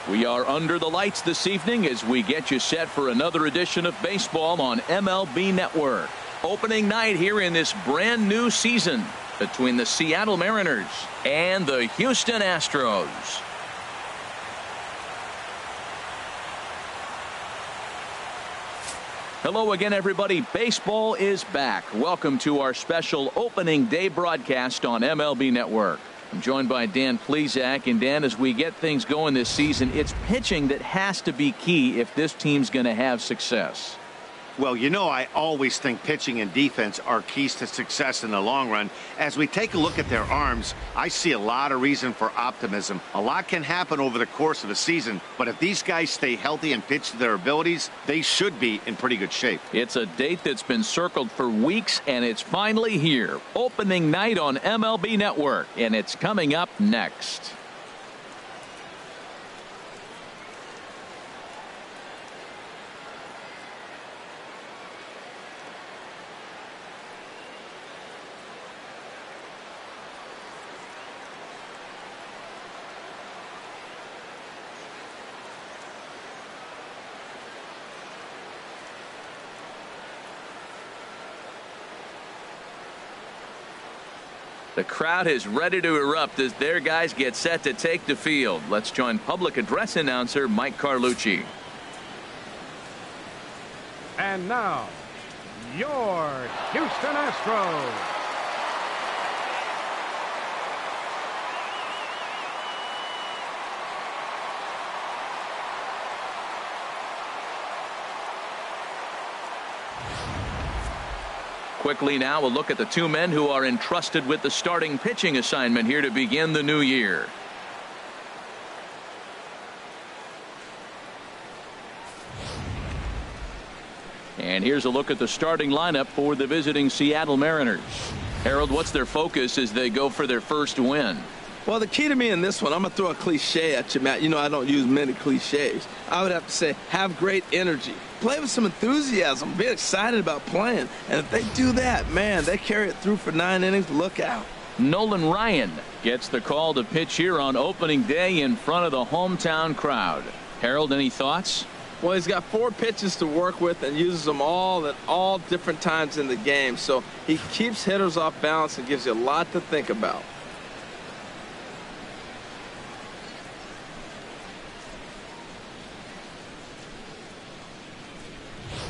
We are under the lights this evening as we get you set for another edition of baseball on MLB Network. Opening night here in this brand new season between the Seattle Mariners and the Houston Astros. Hello again, everybody. Baseball is back. Welcome to our special opening day broadcast on MLB Network. I'm joined by Dan Plesac. And Dan, as we get things going this season, it's pitching that has to be key if this team's going to have success. Well, you know, I always think pitching and defense are keys to success in the long run. As we take a look at their arms, I see a lot of reason for optimism. A lot can happen over the course of a season, but if these guys stay healthy and pitch to their abilities, they should be in pretty good shape. It's a date that's been circled for weeks, and it's finally here. Opening night on MLB Network, and it's coming up next. The crowd is ready to erupt as their guys get set to take the field. Let's join public address announcer Mike Carlucci. And now, your Houston Astros. Quickly now, we'll look at the two men who are entrusted with the starting pitching assignment here to begin the new year. And here's a look at the starting lineup for the visiting Seattle Mariners. Harold, what's their focus as they go for their first win? Well, the key to me in this one, I'm going to throw a cliche at you, Matt. You know I don't use many cliches. I would have to say have great energy. Play with some enthusiasm. Be excited about playing. And if they do that, man, they carry it through for 9 innings. Look out. Nolan Ryan gets the call to pitch here on opening day in front of the hometown crowd. Harold, any thoughts? Well, he's got 4 pitches to work with and uses them all at all different times in the game. So he keeps hitters off balance and gives you a lot to think about.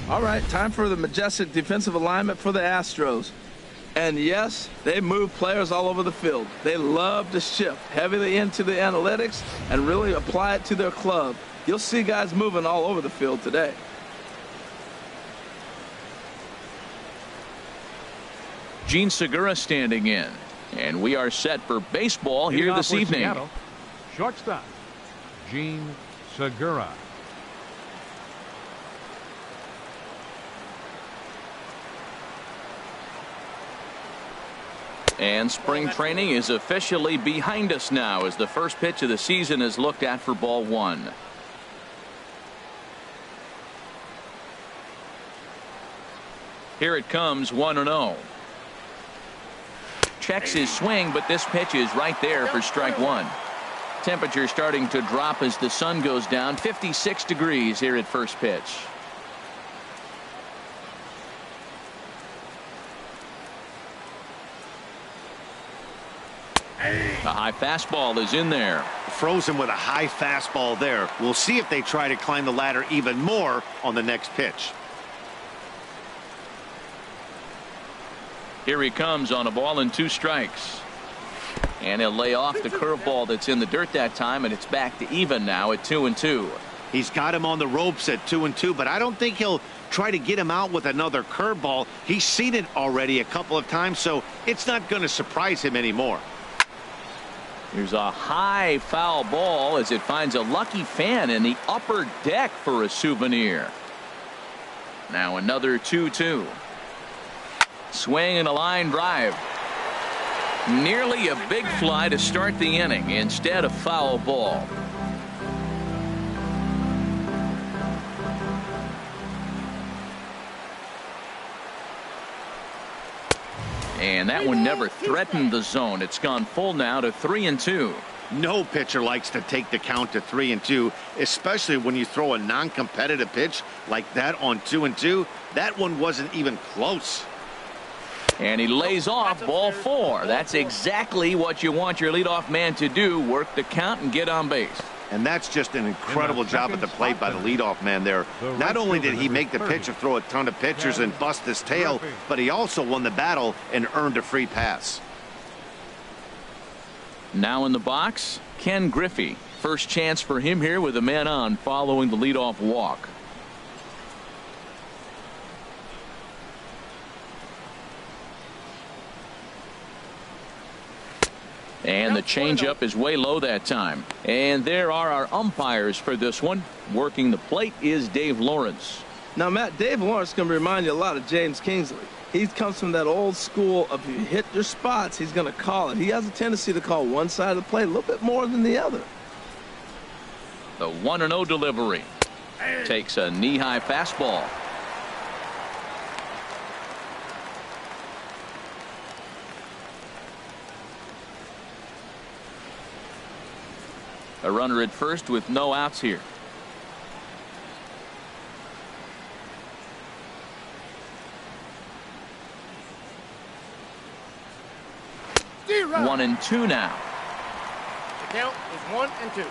All right, time for the majestic defensive alignment for the Astros. And yes, they move players all over the field. They love to shift heavily into the analytics and really apply it to their club. You'll see guys moving all over the field today. Gene Segura standing in. And we are set for baseball here this evening. Seattle, shortstop, Gene Segura. And spring training is officially behind us now as the first pitch of the season is looked at for ball 1. Here it comes, 1-0. Checks his swing, but this pitch is right there for strike 1. Temperature starting to drop as the sun goes down. 56 degrees here at first pitch. A high fastball is in there. Frozen with a high fastball there. We'll see if they try to climb the ladder even more on the next pitch. Here he comes on a ball and 2 strikes. And he'll lay off the curveball that's in the dirt that time, and it's back to even now at 2-2. He's got him on the ropes at 2-2, but I don't think he'll try to get him out with another curveball. He's seen it already a couple of times, so it's not going to surprise him anymore. Here's a high foul ball as it finds a lucky fan in the upper deck for a souvenir. Now another 2-2. Swing and a line drive. Nearly a big fly to start the inning. Instead, a foul ball. And that one never threatened the zone. It's gone full now to 3-2. No pitcher likes to take the count to 3-2, especially when you throw a non-competitive pitch like that on 2-2. That one wasn't even close. And he lays off ball 4. That's exactly what you want your leadoff man to do, work the count and get on base. And that's just an incredible job at the plate by the leadoff man there. Not only did he make the pitcher throw a ton of pitchers and bust his tail, but he also won the battle and earned a free pass. Now in the box, Ken Griffey. First chance for him here with a man on following the leadoff walk. And the changeup is way low that time. And there are our umpires for this one. Working the plate is Dave Lawrence. Now, Matt, Dave Lawrence is going to remind you a lot of James Kingsley. He comes from that old school of you hit your spots, he's going to call it. He has a tendency to call one side of the plate a little bit more than the other. The 1-0 delivery. Takes a knee-high fastball. A runner at first with no outs here. Zero. 1-2 now. The count is 1-2.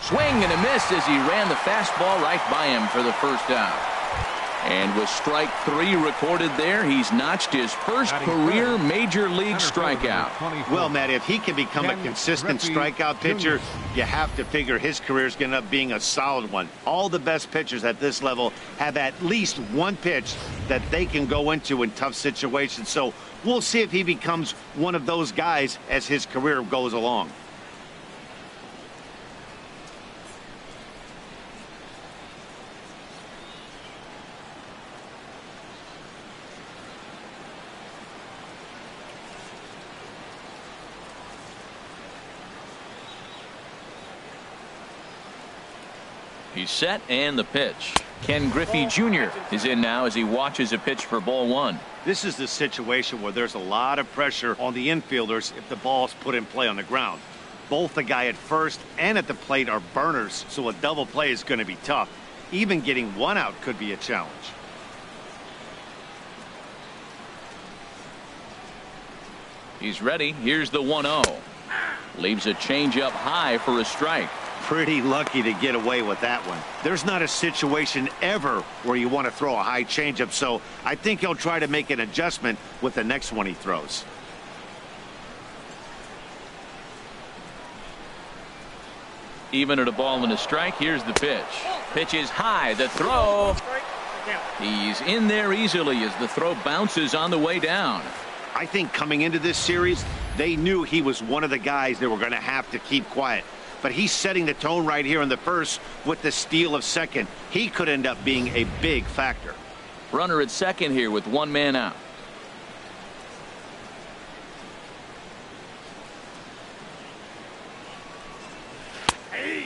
Swing and a miss as he ran the fastball right by him for the first out. And with strike 3 recorded there, he's notched his first career major league strikeout. Well, Matt, if he can become a consistent strikeout pitcher, you have to figure his career is going to end up being a solid one. All the best pitchers at this level have at least one pitch that they can go into in tough situations. So we'll see if he becomes one of those guys as his career goes along. He's set and the pitch. Ken Griffey Jr. is in now as he watches a pitch for ball 1. This is the situation where there's a lot of pressure on the infielders if the ball's put in play on the ground. Both the guy at first and at the plate are burners, so a double play is going to be tough. Even getting one out could be a challenge. He's ready. Here's the 1-0. Leaves a changeup high for a strike. Pretty lucky to get away with that one. There's not a situation ever where you want to throw a high changeup, so I think he'll try to make an adjustment with the next one he throws. Even at a ball and a strike, here's the pitch. Pitch is high. The throw. He's in there easily as the throw bounces on the way down. I think coming into this series, they knew he was one of the guys they were going to have to keep quiet. But he's setting the tone right here in the first with the steal of second. He could end up being a big factor. Runner at second here with one man out.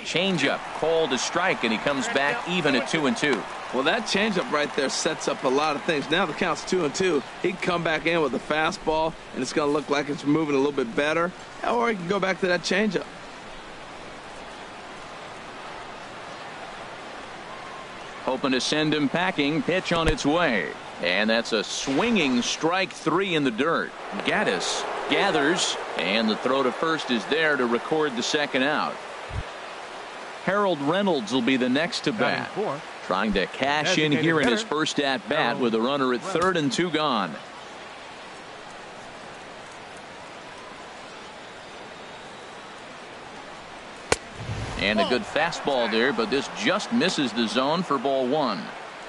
Changeup called a strike, and he comes back even at 2-2. Well, that changeup right there sets up a lot of things. Now the count's 2-2. He can come back in with a fastball, and it's going to look like it's moving a little bit better. Or he can go back to that changeup. Hoping to send him packing. Pitch on its way. And that's a swinging strike 3 in the dirt. Gaddis gathers, and the throw to first is there to record the second out. Harold Reynolds will be the next to bat. Trying to cash in here in his first at bat with a runner at third and 2 gone. And a good fastball there, but this just misses the zone for ball 1.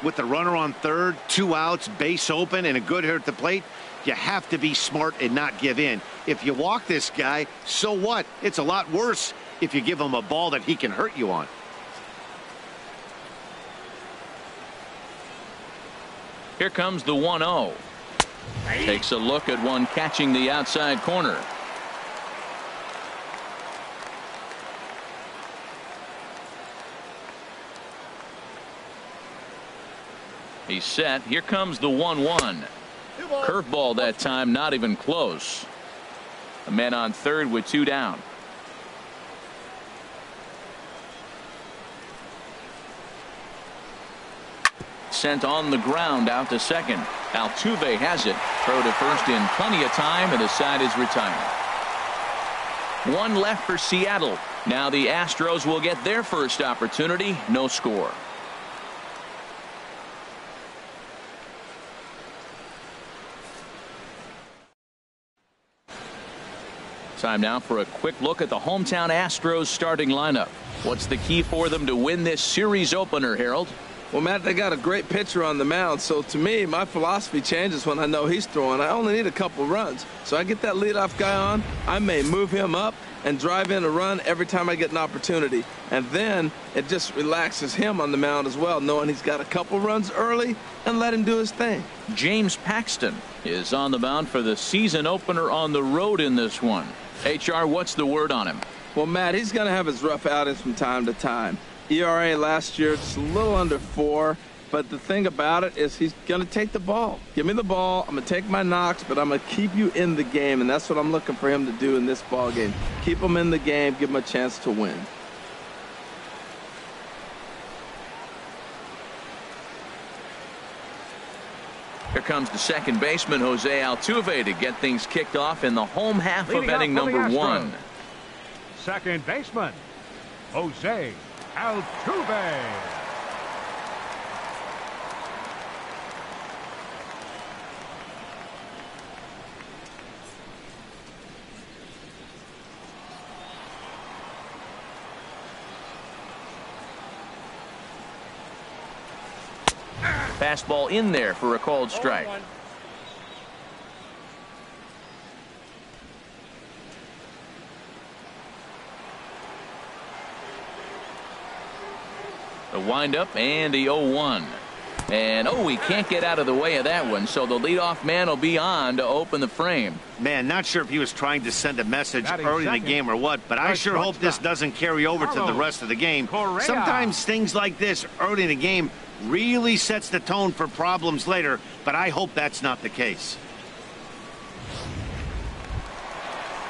With the runner on third, 2 outs, base open, and a good hit at the plate, you have to be smart and not give in. If you walk this guy, so what? It's a lot worse if you give him a ball that he can hurt you on. Here comes the 1-0. Takes a look at one catching the outside corner. He's set. Here comes the 1-1. Curveball that time, not even close. A man on third with 2 down. Sent on the ground out to second. Altuve has it. Throw to first in plenty of time, and the side is retired. 1 left for Seattle. Now the Astros will get their first opportunity. No score. Time now for a quick look at the hometown Astros starting lineup. What's the key for them to win this series opener, Harold? Well, Matt, they got a great pitcher on the mound, so to me, my philosophy changes when I know he's throwing. I only need a couple runs. So I get that leadoff guy on, I may move him up and drive in a run every time I get an opportunity. And then it just relaxes him on the mound as well, knowing he's got a couple runs early, and let him do his thing. James Paxton is on the mound for the season opener on the road in this one. HR, what's the word on him? Well, Matt, he's going to have his rough outings from time to time. ERA last year, just a little under 4. But the thing about it is he's going to take the ball. Give me the ball. I'm going to take my knocks, but I'm going to keep you in the game. And that's what I'm looking for him to do in this ball game. Keep him in the game. Give him a chance to win. Here comes the second baseman, Jose Altuve, to get things kicked off in the home half Leading of inning number 1. Second baseman, Jose Altuve. Fastball in there for a called strike. The windup and the 0-1. And he can't get out of the way of that one, so the leadoff man will be on to open the frame. Man, not sure if he was trying to send a message Batting early in the second. game or what, but I sure hope this doesn't carry over to the rest of the game. Correa. Sometimes things like this early in the game really sets the tone for problems later, but I hope that's not the case.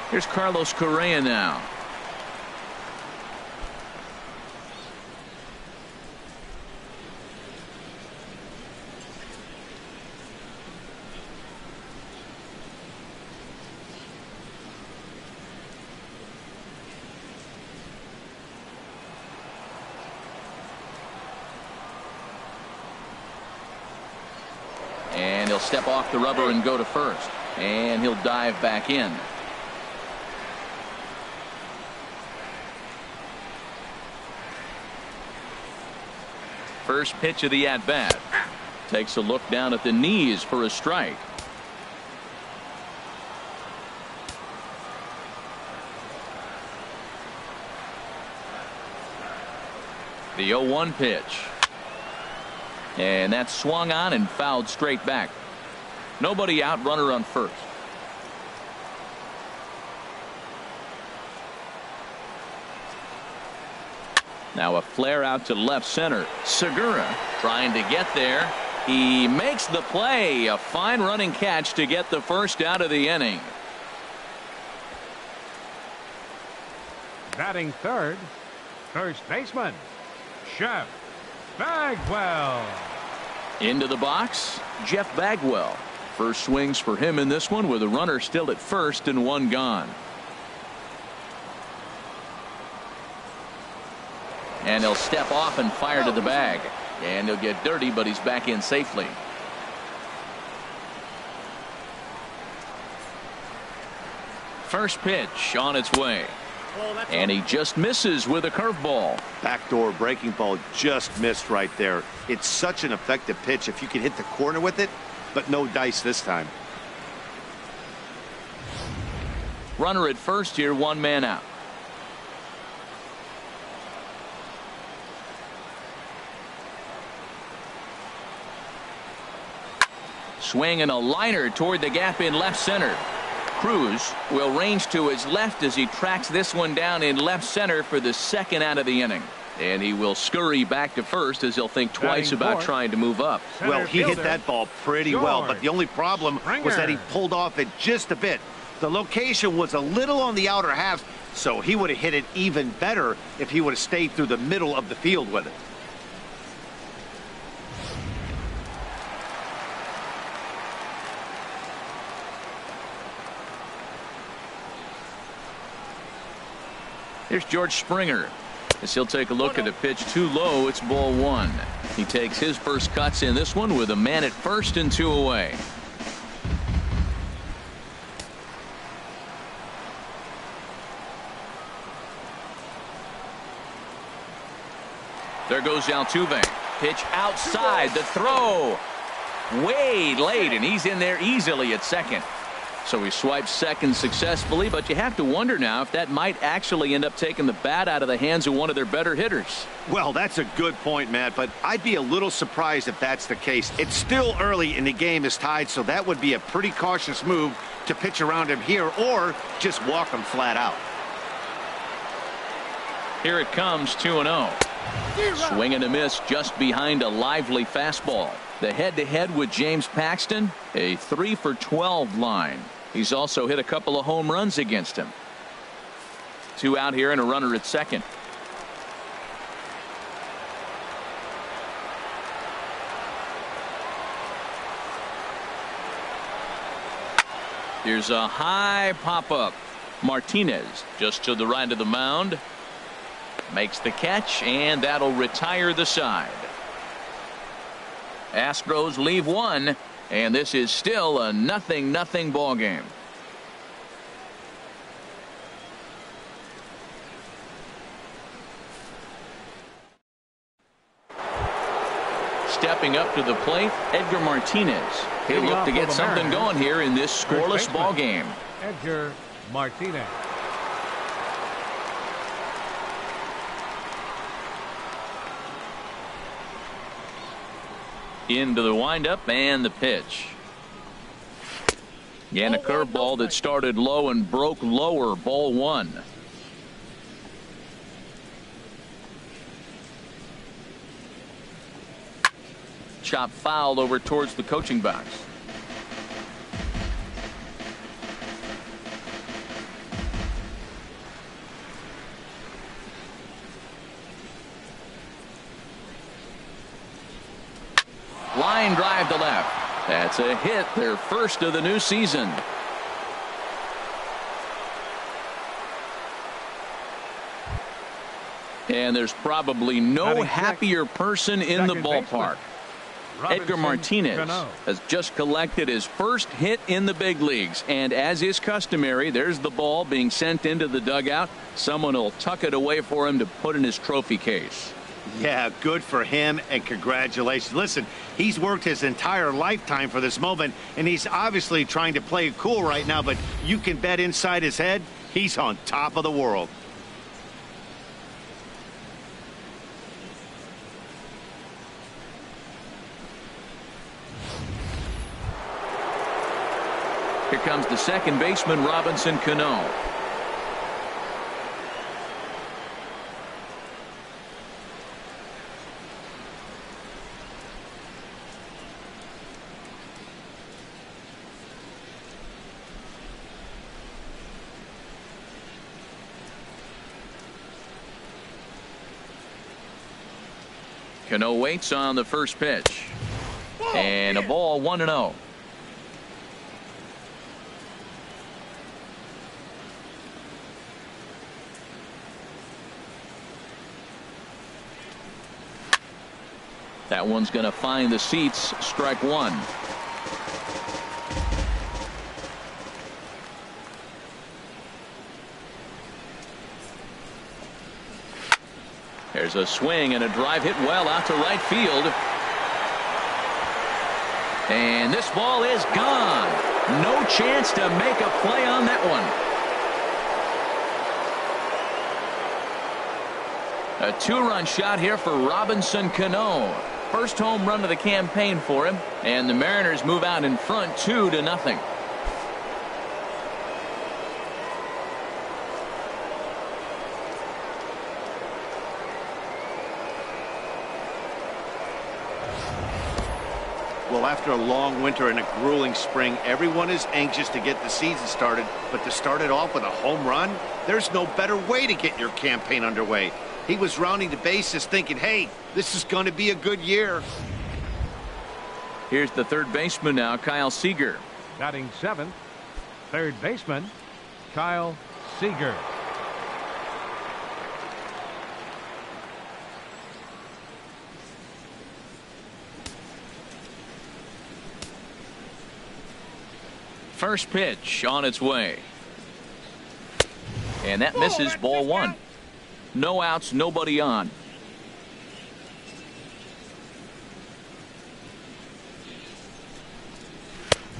Here's Carlos Correa now. And he'll step off the rubber and go to first. And he'll dive back in. First pitch of the at-bat. Takes a look down at the knees for a strike. The 0-1 pitch. And that's swung on and fouled straight back. Nobody out, runner on first. Now a flare out to left center. Segura trying to get there. He makes the play. A fine running catch to get the first out of the inning. Batting third, first baseman, Jeff Bagwell. Into the box, Jeff Bagwell. First swings for him in this one with a runner still at first and one gone. And he'll step off and fire to the bag. And he'll get dirty, but he's back in safely. First pitch on its way. And he just misses with a curveball. Backdoor breaking ball just missed right there. It's such an effective pitch if you can hit the corner with it, but no dice this time. Runner at first here, one man out. Swing and a liner toward the gap in left center. Cruz will range to his left as he tracks this one down in left center for the second out of the inning. And he will scurry back to first as he'll think twice Batting about fourth, trying to move up. Well, he hit that ball pretty well, but the only problem was that he Springer. pulled off it just a bit. The location was a little on the outer half, so he would have hit it even better if he would have stayed through the middle of the field with it. Here's George Springer. As he'll take a look at a pitch too low, it's ball one. He takes his first cuts in this one with a man at first and 2 away. There goes Altuve. Pitch outside. The throw. Way late, and he's in there easily at second. So he swipes second successfully, but you have to wonder now if that might actually end up taking the bat out of the hands of one of their better hitters. Well, that's a good point, Matt, but I'd be a little surprised if that's the case. It's still early and the game is tied, so that would be a pretty cautious move to pitch around him here or just walk him flat out. Here it comes, 2-0. Swing and a miss just behind a lively fastball. The head-to-head with James Paxton, a 3 for 12 line. He's also hit a couple of home runs against him. 2 out here and a runner at second. Here's a high pop-up. Martinez just to the right of the mound. Makes the catch, and that'll retire the side. Astros leave one, and this is still a 0-0 ball game. Stepping up to the plate, Edgar Martinez. He'll look to get something going here in this scoreless ball game. Edgar Martinez. Into the windup and the pitch. And a curveball that started low and broke lower, ball one. Chop foul over towards the coaching box. Line drive to left. That's a hit, their first of the new season. And there's probably no happier person in the ballpark. Edgar Martinez has just collected his first hit in the big leagues, and as is customary, there's the ball being sent into the dugout. Someone will tuck it away for him to put in his trophy case. Yeah, good for him, and congratulations. Listen, he's worked his entire lifetime for this moment, and he's obviously trying to play it cool right now, but you can bet inside his head, he's on top of the world. Here comes the second baseman, Robinson Cano. Cano waits on the first pitch. And a ball, 1-0. That one's going to find the seats. Strike one. There's a swing and a drive hit well out to right field. And this ball is gone. No chance to make a play on that one. A two-run shot here for Robinson Cano. First home run of the campaign for him, and the Mariners move out in front 2-0. Well, after a long winter and a grueling spring, everyone is anxious to get the season started, but to start it off with a home run, there's no better way to get your campaign underway. He was rounding the bases thinking, hey, this is going to be a good year. Here's the third baseman now, Kyle Seager. Batting seventh, third baseman, Kyle Seager. First pitch on its way. And that misses, ball one. No outs, nobody on.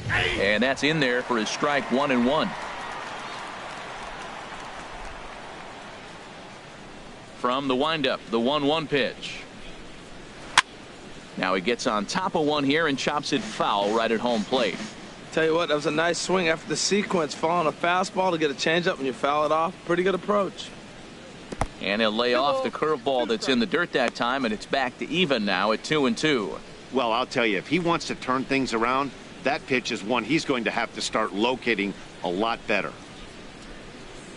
And that's in there for his strike, 1-1. From the windup, the 1-1 pitch. Now he gets on top of one here and chops it foul right at home plate. Tell you what, that was a nice swing after the sequence, following a fastball to get a changeup and you foul it off. Pretty good approach. And he'll lay off the curveball that's in the dirt that time, and it's back to even now at 2-2. Well, I'll tell you, if he wants to turn things around, that pitch is one he's going to have to start locating a lot better.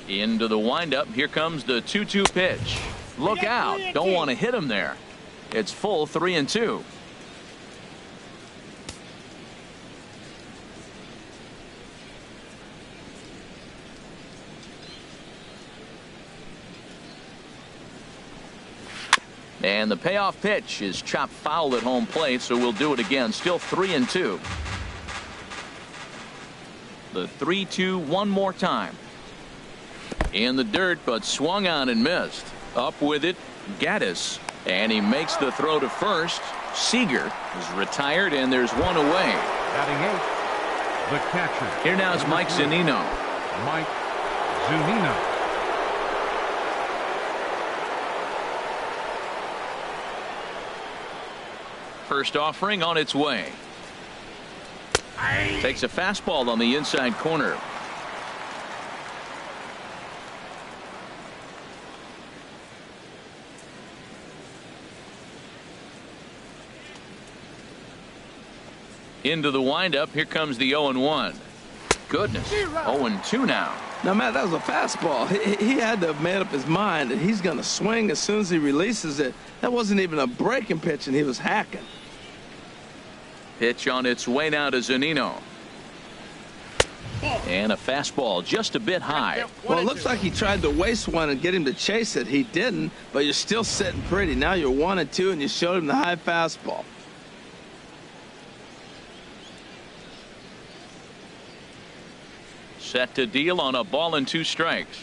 Into the windup. Here comes the 2-2 pitch. Look out. Don't want to hit him there. It's full, 3-2. And the payoff pitch is chopped foul at home plate, so we'll do it again. Still 3-2. The 3-2 one more time. In the dirt, but swung on and missed. Up with it, Gaddis. And he makes the throw to first. Seager is retired, and there's one away. Batting eighth, the catcher. Here now is Mike Zunino. Mike Zunino. First offering on its way. Takes a fastball on the inside corner. Into the windup. Here comes the 0-1. Goodness. 0-2 now. Now, Matt, that was a fastball. He had to have made up his mind that he's going to swing as soon as he releases it. That wasn't even a breaking pitch, and he was hacking. Pitch on its way now to Zunino. And a fastball just a bit high. Well, it looks like he tried to waste one and get him to chase it. He didn't, but you're still sitting pretty. Now you're 1-2, and you showed him the high fastball. Set to deal on a ball and 2 strikes.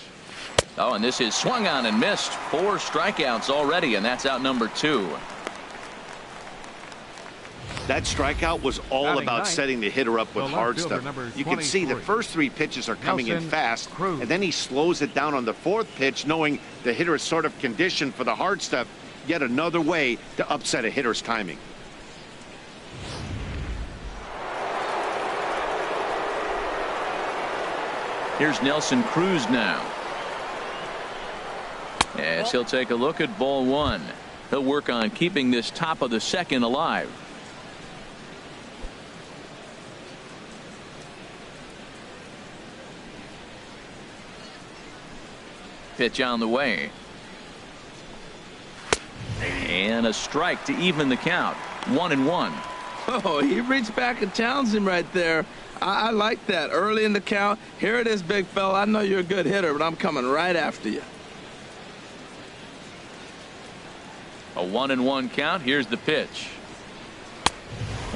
Oh, and this is swung on and missed. 4 strikeouts already, and that's out number 2. That strikeout was all about setting the hitter up with hard stuff. You can see the first 3 pitches are coming in fast, and then he slows it down on the 4th pitch, knowing the hitter is sort of conditioned for the hard stuff. Yet another way to upset a hitter's timing. Here's Nelson Cruz now. As he'll take a look at ball 1. He'll work on keeping this top of the second alive. Pitch on the way. And a strike to even the count. 1-1. Oh, he reached back and challenged him right there. I like that. Early in the count. Here it is, big fella. I know you're a good hitter, but I'm coming right after you. A 1-1 count. Here's the pitch.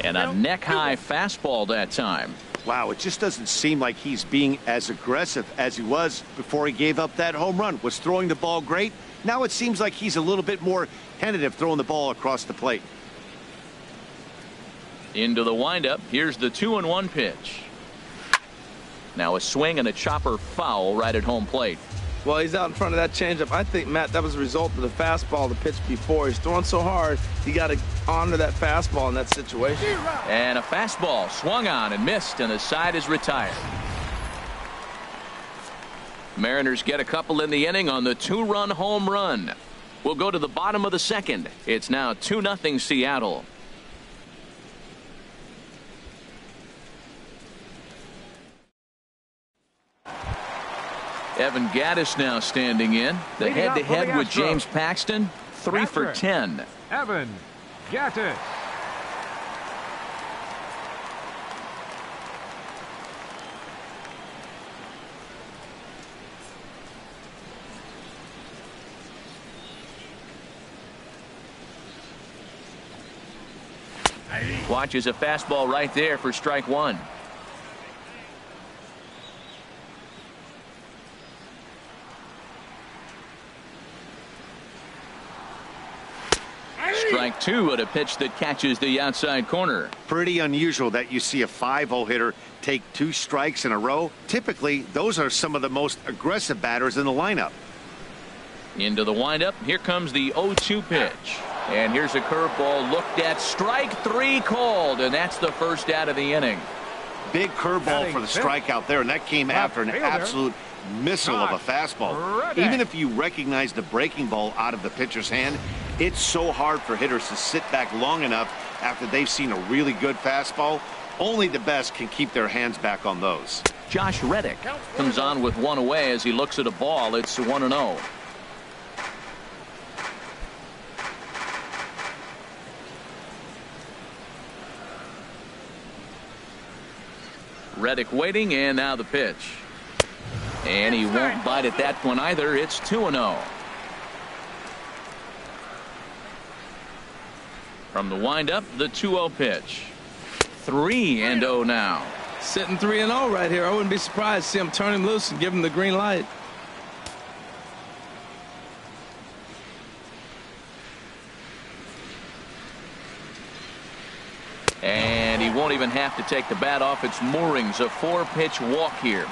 And a neck-high fastball that time. Wow, it just doesn't seem like he's being as aggressive as he was before he gave up that home run. Was throwing the ball great. Now it seems like he's a little bit more tentative throwing the ball across the plate. Into the windup. Here's the 2-1 pitch. Now a swing and a chopper foul right at home plate. Well, he's out in front of that changeup. I think, Matt, that was a result of the fastball the pitch before. He's throwing so hard, you got to honor that fastball in that situation. And a fastball swung on and missed, and the side is retired. Mariners get a couple in the inning on the 2-run home run. We'll go to the bottom of the second. It's now 2-0 Seattle. Evan Gattis now standing in. The head-to-head with James Paxton, 3 for 10. Evan Gattis. Watches a fastball right there for strike one. Strike two at a pitch that catches the outside corner. Pretty unusual that you see a 5-0 hitter take 2 strikes in a row. Typically, those are some of the most aggressive batters in the lineup. Into the windup. Here comes the 0-2 pitch. And here's a curveball looked at. Strike 3 called, and that's the first out of the inning. Big curveball for the strikeout there, and that came after an absolute missile of a fastball. Even if you recognize the breaking ball out of the pitcher's hand, it's so hard for hitters to sit back long enough after they've seen a really good fastball. Only the best can keep their hands back on those. Josh Reddick comes on with one away as he looks at a ball. It's 1-0. Reddick waiting, and now the pitch. And he won't bite at that one either. It's 2-0. From the windup, the 2-0 pitch. 3-0 now. Sitting 3-0 right here. I wouldn't be surprised to see him turn him loose and give him the green light. And he won't even have to take the bat off its moorings. A 4-pitch walk here.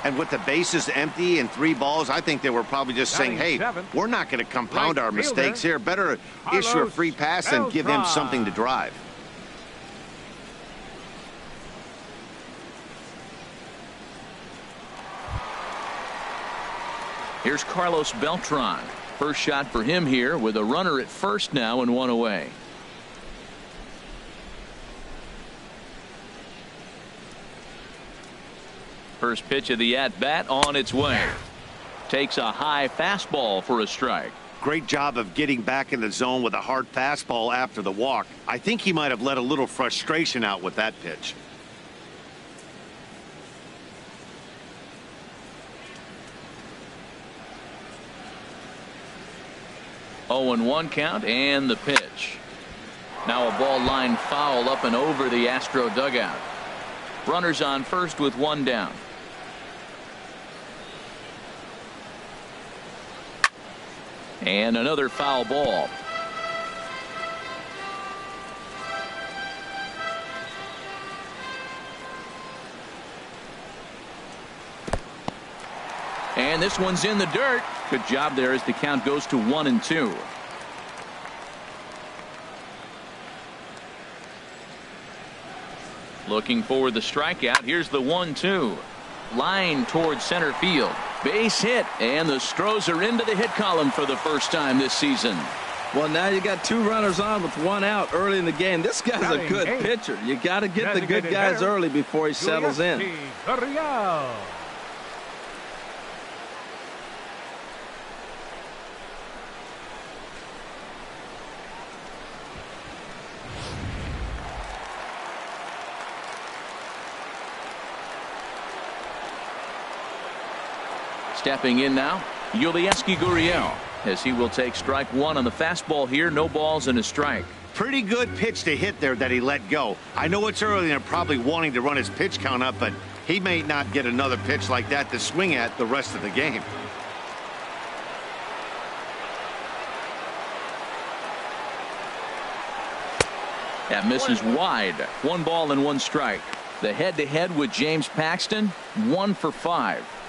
And with the bases empty and 3 balls, I think they were probably just saying, hey, we're not going to compound our mistakes here. Better issue a free pass and give him something to drive. Here's Carlos Beltran. First shot for him here with a runner at first now and 1 away. First pitch of the at-bat on its way. Takes a high fastball for a strike. Great job of getting back in the zone with a hard fastball after the walk. I think he might have let a little frustration out with that pitch. Oh, and 1 count, and the pitch. Now a ball line foul up and over the Astro dugout. Runners on first with 1 down. And another foul ball. And this one's in the dirt. Good job there as the count goes to 1-2. Looking for the strikeout. Here's the 1-2. Line towards center field. Base hit, and the Astros are into the hit column for the first time this season. Well, now you got 2 runners on with 1 out early in the game. This guy's a good pitcher. You got to get the good guys early before he settles in. Stepping in now, Yulieski Gurriel, as he will take strike 1 on the fastball here. No balls and a strike. Pretty good pitch to hit there that he let go. I know it's early and probably wanting to run his pitch count up, but he may not get another pitch like that to swing at the rest of the game. That misses wide. 1 ball and 1 strike. The head-to-head with James Paxton, 1 for 5.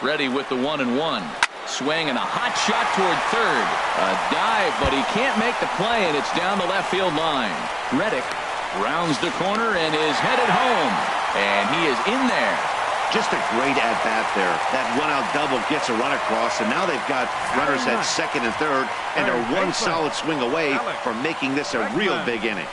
Ready with the 1-1. Swing and a hot shot toward third. A dive, but he can't make the play, and it's down the left field line. Reddick rounds the corner and is headed home. And he is in there. Just a great at-bat there. That one-out double gets a run across, and now they've got runners at second and third, and are one solid swing away from making this a real big inning.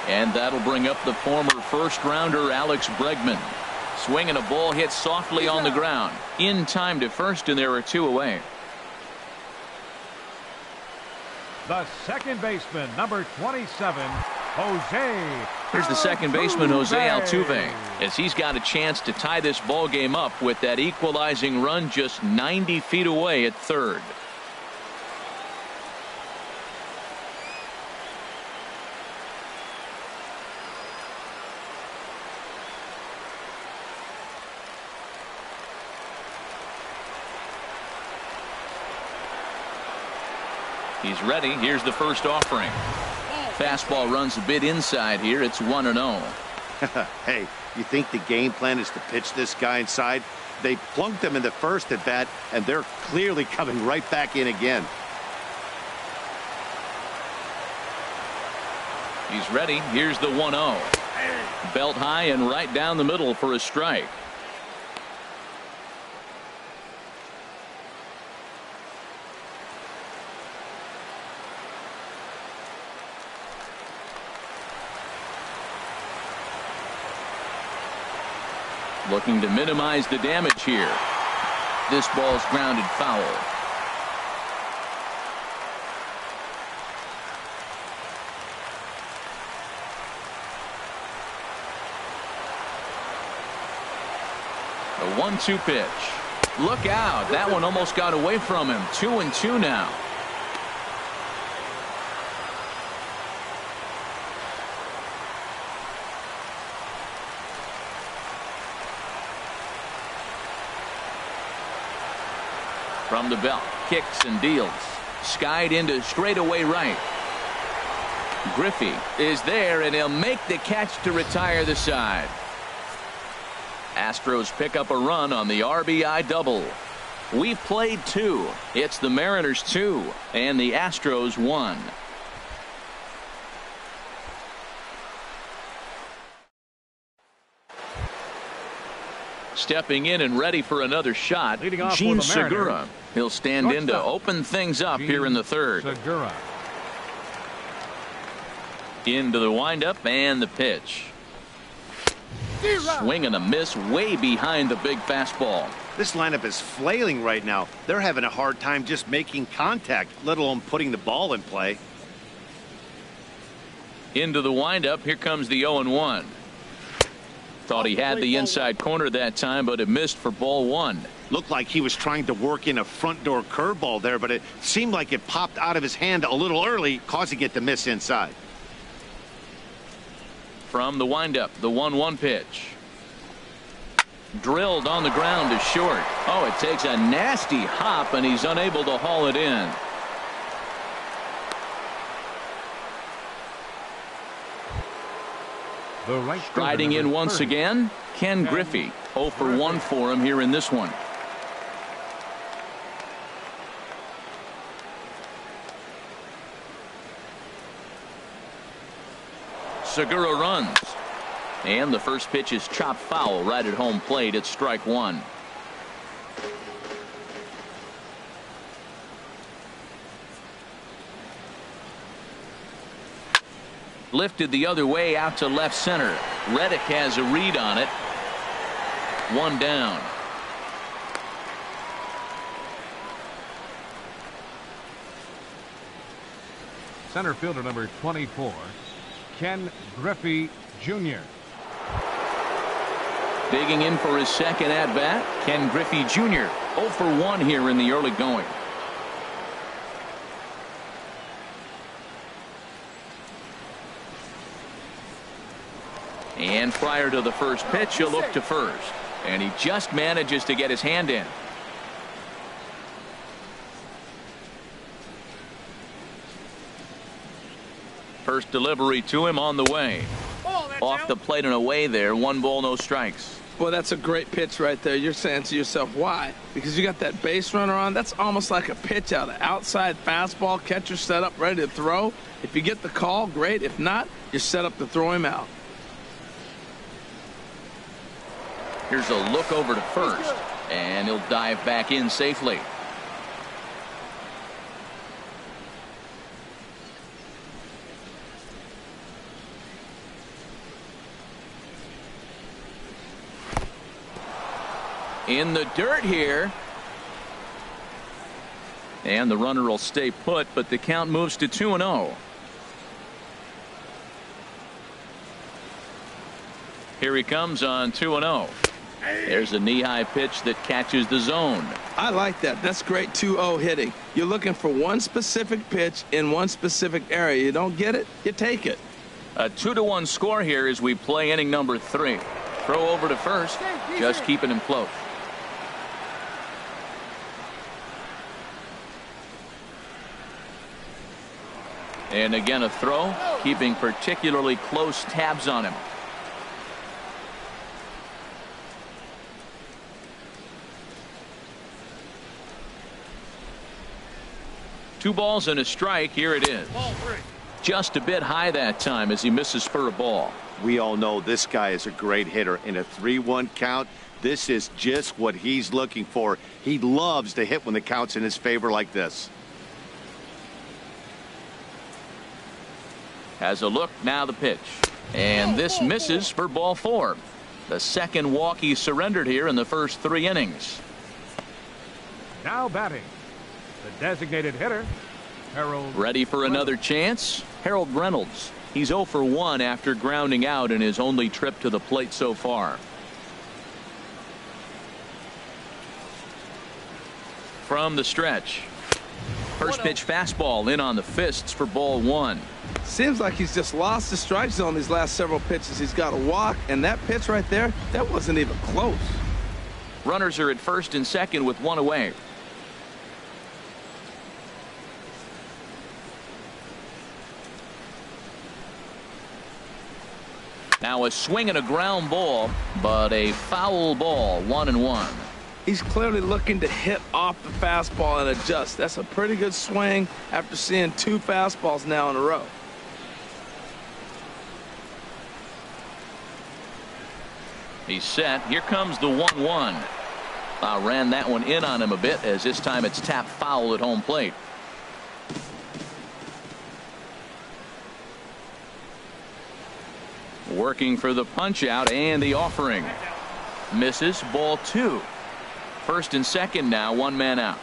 And that'll bring up the former first-rounder Alex Bregman. Swinging a ball hit softly on the ground. In time to first, and there are two away. The second baseman, number 27, Jose. Here's the second baseman, Jose Altuve, as he's got a chance to tie this ball game up with that equalizing run just 90 feet away at third. He's ready. Here's the first offering. Fastball runs a bit inside here. It's 1-0. Hey, you think the game plan is to pitch this guy inside? They plunked him in the first at bat, and they're clearly coming right back in again. He's ready. Here's the 1-0. Belt high and right down the middle for a strike. Looking to minimize the damage here. This ball's grounded foul. A 1-2 pitch. Look out. That one almost got away from him. 2-2 now. From the belt, kicks and deals. Skied into straightaway right. Griffey is there, and he'll make the catch to retire the side. Astros pick up a run on the RBI double. We've played 2. It's the Mariners 2 and the Astros 1. Stepping in and ready for another shot, Gene Segura. He'll stand in to open things up here in the third. Segura. Into the windup and the pitch. Swing and a miss way behind the big fastball. This lineup is flailing right now. They're having a hard time just making contact, let alone putting the ball in play. Into the windup. Here comes the 0-1. Thought he had the inside corner that time, but it missed for ball 1. Looked like he was trying to work in a front door curveball there, but it seemed like it popped out of his hand a little early, causing it to miss inside. From the windup, the 1-1 pitch. Drilled on the ground to short. Oh, it takes a nasty hop, and he's unable to haul it in. Striding in once again, Ken Griffey. 0 for 1 for him here in this one. Segura runs. And the first pitch is chopped foul right at home plate. It's strike 1. Lifted the other way out to left center. Reddick has a read on it. 1 down. Center fielder number 24, Ken Griffey Jr. Digging in for his second at bat, Ken Griffey Jr. 0 for 1 here in the early going. And prior to the first pitch, he'll look to first. And he just manages to get his hand in. First delivery to him on the way. Off the plate and away there. 1 ball, no strikes. Boy, that's a great pitch right there. You're saying to yourself, why? Because you got that base runner on. That's almost like a pitch out. An outside fastball, catcher set up, ready to throw. If you get the call, great. If not, you're set up to throw him out. Here's a look over to first, and he'll dive back in safely. In the dirt here. And the runner will stay put, but the count moves to 2-0. Here he comes on 2-0. There's a knee-high pitch that catches the zone. I like that. That's great 2-0 hitting. You're looking for one specific pitch in one specific area. You don't get it, you take it. A 2-1 score here as we play inning number 3. Throw over to first, just keeping him close. And again a throw, keeping particularly close tabs on him. Two balls and a strike. Here it is. Just a bit high that time as he misses for a ball. We all know this guy is a great hitter. In a 3-1 count, this is just what he's looking for. He loves to hit when the count's in his favor like this. Has a look, now the pitch. And this misses for ball 4. The second walk he surrendered here in the first 3 innings. Now batting, the designated hitter, Harold. Ready for another chance? Harold Reynolds. He's 0 for 1 after grounding out in his only trip to the plate so far. From the stretch. First pitch fastball in on the fists for ball 1. Seems like he's just lost the strike zone these last several pitches. He's got a walk, and that pitch right there, that wasn't even close. Runners are at first and second with 1 away. Now a swing and a ground ball, but a foul ball, 1-1. He's clearly looking to hit off the fastball and adjust. That's a pretty good swing after seeing 2 fastballs now in a row. He's set. Here comes the 1-1. Ran that one in on him a bit, as this time it's tapped foul at home plate. Working for the punch out and the offering. Misses, ball 2. First and second now, 1 man out.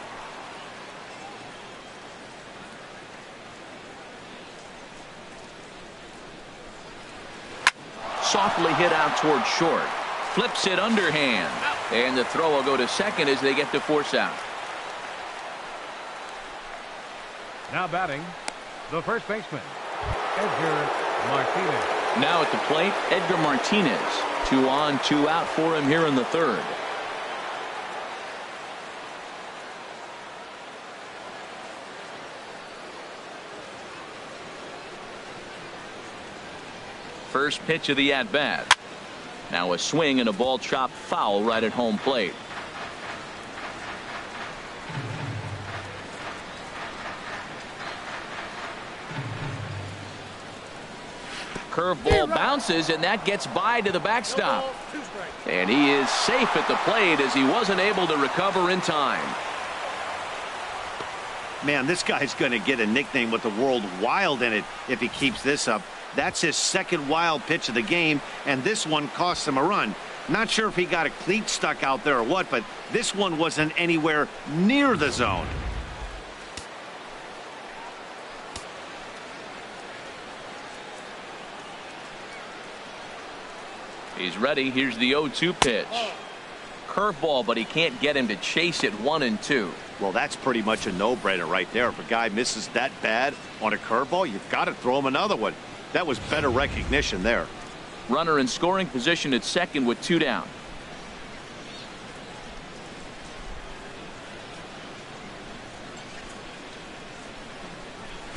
Softly hit out toward short. Flips it underhand. And the throw will go to second as they get to force out. Now batting, the first baseman, Edgar Martinez. Now at the plate, Edgar Martinez. 2 on, 2 out for him here in the 3rd. First pitch of the at-bat. Now a swing and a ball chopped foul right at home plate. Curveball bounces, and that gets by to the backstop. And he is safe at the plate as he wasn't able to recover in time. Man, this guy's going to get a nickname with the world wild in it if he keeps this up. That's his second wild pitch of the game, and this one cost him a run. Not sure if he got a cleat stuck out there or what, but this one wasn't anywhere near the zone. He's ready. Here's the 0-2 pitch. Curveball, but he can't get him to chase it 1-2. Well, that's pretty much a no-brainer right there. If a guy misses that bad on a curveball, you've got to throw him another one. That was better recognition there. Runner in scoring position at second with 2 down.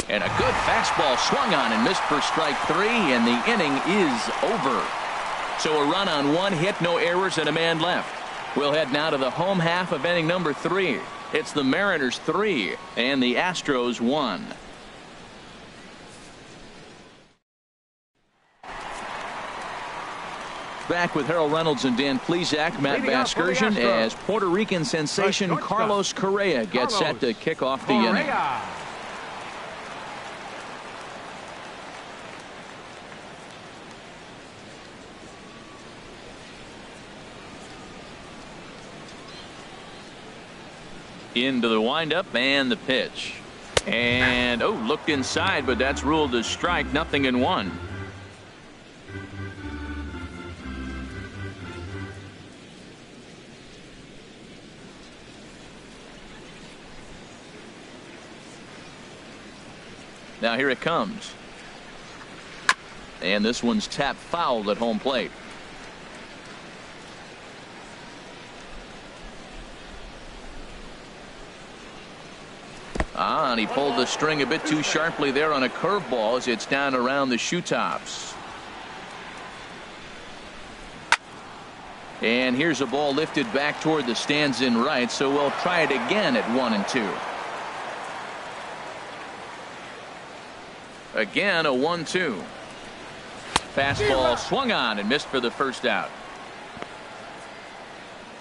And a good fastball swung on and missed for strike 3, and the inning is over. So a run on one hit, no errors, and a man left. We'll head now to the home half of inning number 3. It's the Mariners 3 and the Astros 1. Back with Harold Reynolds and Dan Plesac. Matt Vasgersian as Puerto Rican sensation Carlos Correa gets set to kick off the inning. Into the windup and the pitch. And looked inside, but that's ruled a strike. 0-1. Now here it comes. And this one's tapped foul at home plate. And he pulled the string a bit too sharply there on a curveball as it's down around the shoe tops. And here's a ball lifted back toward the stands in right, so we'll try it again at 1-2. Again, a 1-2. Fastball swung on and missed for the first out.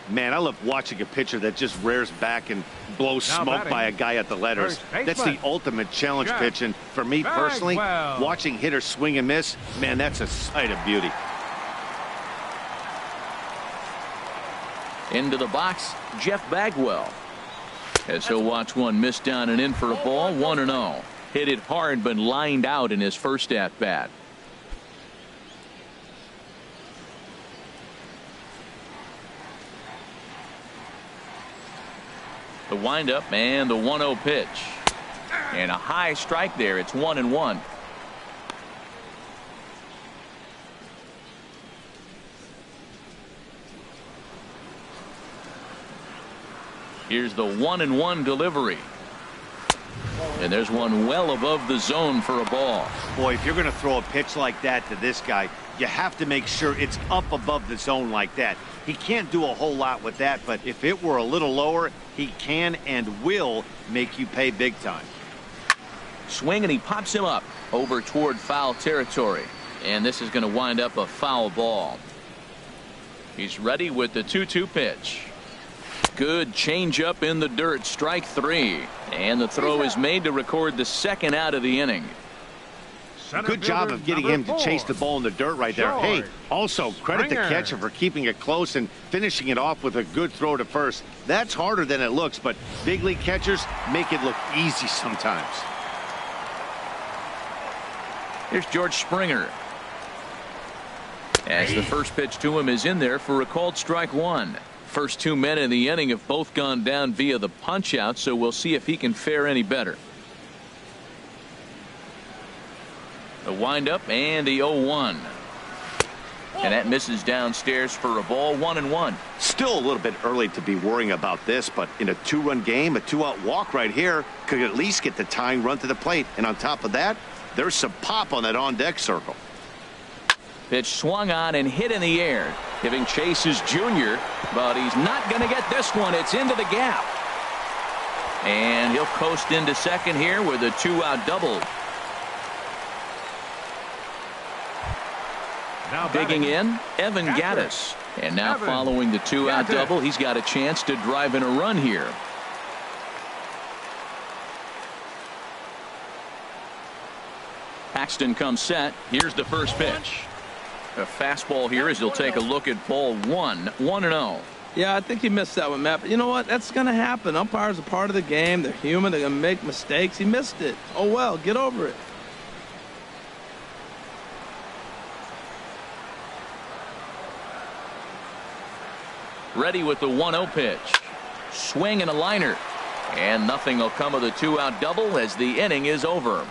Man, I love watching a pitcher that just rears back and blows smoke by a guy at the letters. That's the ultimate challenge pitch. And for me personally, watching hitters swing and miss, man, that's a sight of beauty. Into the box, Jeff Bagwell. As he'll watch one miss down and in for a ball. 1-0. Hit it hard, but lined out in his first at bat. The windup and the 1-0 pitch. And a high strike there. It's 1-1. Here's the 1-1 delivery. And there's one well above the zone for a ball. Boy, if you're going to throw a pitch like that to this guy, you have to make sure it's up above the zone like that. He can't do a whole lot with that, but if it were a little lower, he can and will make you pay big time. Swing, and he pops him up over toward foul territory. And this is going to wind up a foul ball. He's ready with the 2-2 pitch. Good changeup in the dirt. Strike 3. And the throw is made to record the second out of the inning. Good job of getting him to chase the ball in the dirt right there. Hey, also credit the catcher for keeping it close and finishing it off with a good throw to first. That's harder than it looks, but big league catchers make it look easy sometimes. Here's George Springer. As the first pitch to him is in there for a called strike 1. First 2 men in the inning have both gone down via the punch out, so we'll see if he can fare any better. The windup and the 0-1. And that misses downstairs for a ball. 1-1. Still a little bit early to be worrying about this, but in a 2-run game, a 2-out walk right here could at least get the tying run to the plate. And on top of that, there's some pop on that on-deck circle. Pitch swung on and hit in the air. Giving chase is Junior, but he's not going to get this one. It's into the gap. And he'll coast into second here with a 2-out double. Now digging in, Evan Gattis. And now following the 2-out double, he's got a chance to drive in a run here. Paxton comes set. Here's the first pitch. A fastball here as he'll take a look at ball 1. 1-0. Yeah, I think he missed that one, Matt. But you know what? That's going to happen. Umpires are part of the game. They're human. They're going to make mistakes. He missed it. Oh, well, get over it. Ready with the 1-0 pitch. Swing and a liner. And nothing will come of the 2-out double as the inning is over.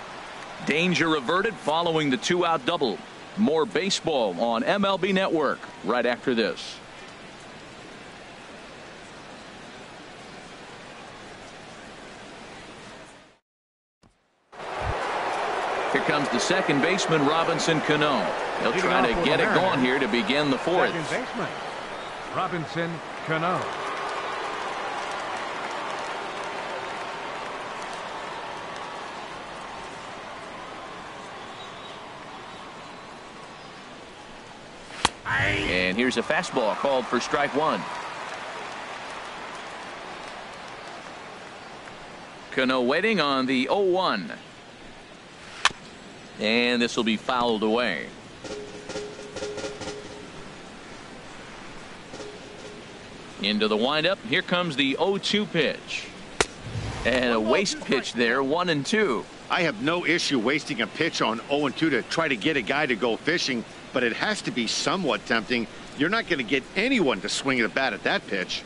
Danger averted following the 2-out double. More baseball on MLB Network right after this. Here comes the second baseman, Robinson Cano. He'll try to get it going here to begin the fourth. Second baseman, Robinson Cano. And here's a fastball called for strike one. Cano waiting on the 0-1. And this will be fouled away. Into the windup. Here comes the 0-2 pitch. And a waste pitch there, 1-2. I have no issue wasting a pitch on 0-2 to try to get a guy to go fishing, but it has to be somewhat tempting. You're not going to get anyone to swing at a bat at that pitch.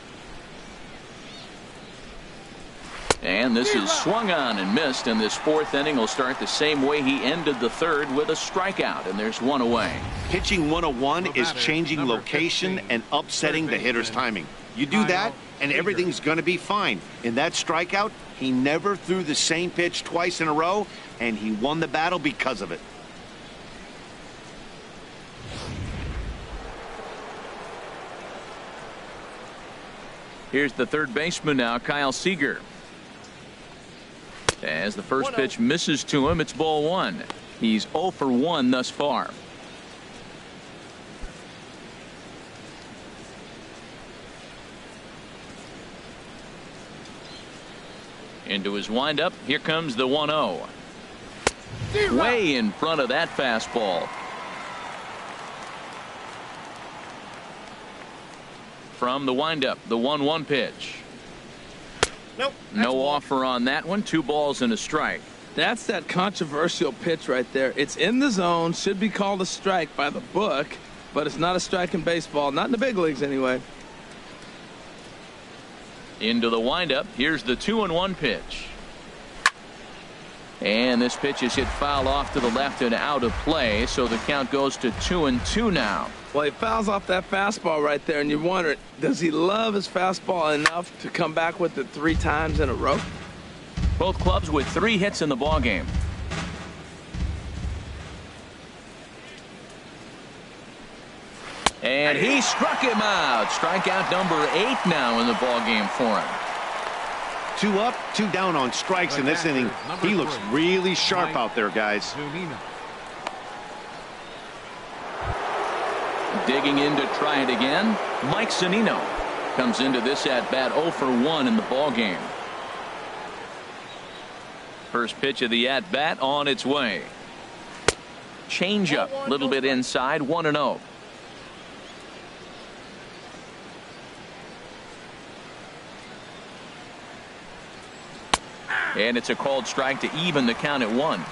And this is swung on and missed, and this fourth inning will start the same way he ended the third, with a strikeout, and there's one away. Pitching 101 is changing location and upsetting the hitter's timing. You do that, and everything's going to be fine. In that strikeout, he never threw the same pitch twice in a row, and he won the battle because of it. Here's the third baseman now, Kyle Seager. As the first pitch misses to him, it's ball one. He's 0 for 1 thus far. Into his windup. Here comes the 1-0. Way in front of that fastball. From the windup, the 1-1 pitch. Nope. No offer on that one. 2 balls and a strike. That's that controversial pitch right there. It's in the zone, should be called a strike by the book, but it's not a strike in baseball, not in the big leagues anyway. Into the windup. Here's the 2-1 pitch. And this pitch is hit foul off to the left and out of play, so the count goes to 2-2 now. Well, he fouls off that fastball right there, and you wonder, does he love his fastball enough to come back with it 3 times in a row? Both clubs with 3 hits in the ballgame. And he struck him out. Strikeout number 8 now in the ballgame for him. 2 up, 2 down on strikes in this inning. He looks really sharp out there, guys. Digging in to try it again, Mike Zunino comes into this at bat 0 for 1 in the ballgame. First pitch of the at bat on its way. Changeup, a little bit inside, 1-0. And it's a called strike to even the count at 1.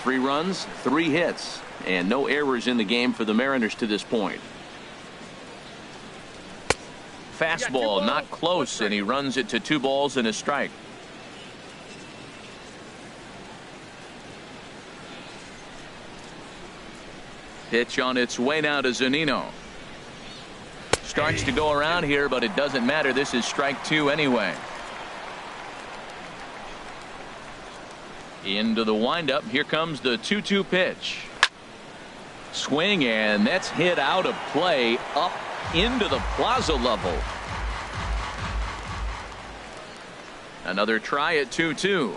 3 runs, 3 hits, and no errors in the game for the Mariners to this point. Fastball not close, and he runs it to 2 balls and a strike. Pitch on its way now to Zunino. Starts to go around here, but it doesn't matter. This is strike 2 anyway. Into the windup. Here comes the 2-2 pitch. Swing, and that's hit out of play up into the plaza level. Another try at 2-2.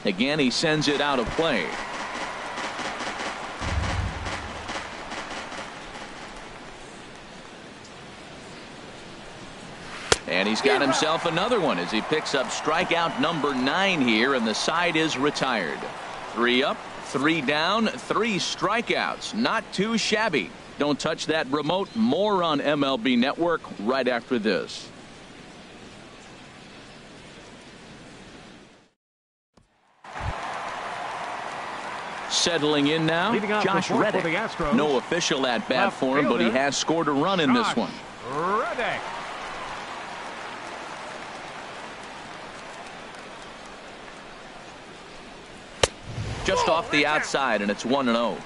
Again, he sends it out of play. And he's got himself another one as he picks up strikeout number 9 here, and the side is retired. 3 up, 3 down, 3 strikeouts. Not too shabby. Don't touch that remote. More on MLB Network right after this. Settling in now, Josh Reddick. No official at bat for him, but he has scored a run in this one. Reddick. Just off the outside, and it's 1-0.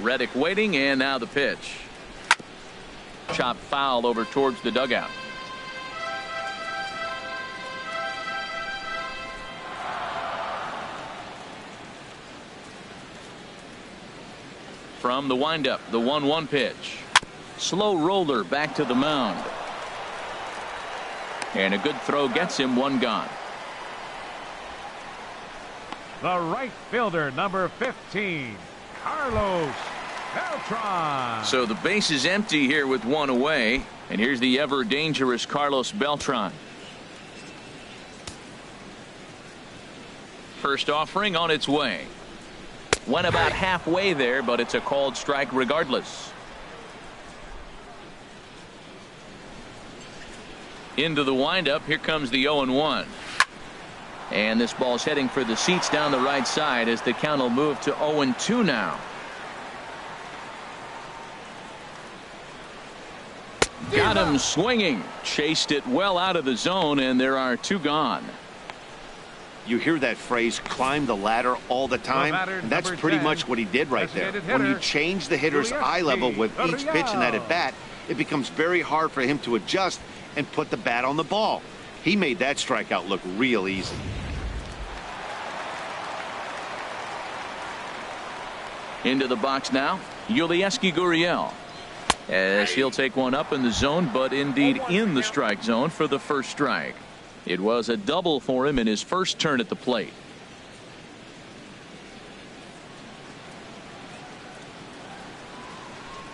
Reddick waiting, and now the pitch. Chop foul over towards the dugout. From the windup, the 1-1 pitch. Slow roller back to the mound. And a good throw gets him one gone. The right fielder, number 15, Carlos Beltran. So the base is empty here with one away. And here's the ever dangerous Carlos Beltran. First offering on its way. Went about halfway there, but it's a called strike regardless. Into the windup. Here comes the 0-1. And this ball's heading for the seats down the right side as the count will move to 0-2 now. Got him swinging. Chased it well out of the zone, and there are two gone. You hear that phrase, climb the ladder, all the time, and that's pretty much what he did right there. When you change the hitter's eye level with each pitch in that at bat, it becomes very hard for him to adjust and put the bat on the ball. He made that strikeout look real easy. Into the box now, Yulieski Gurriel. As he'll take one up in the zone, but indeed in the strike zone for the first strike. It was a double for him in his first turn at the plate.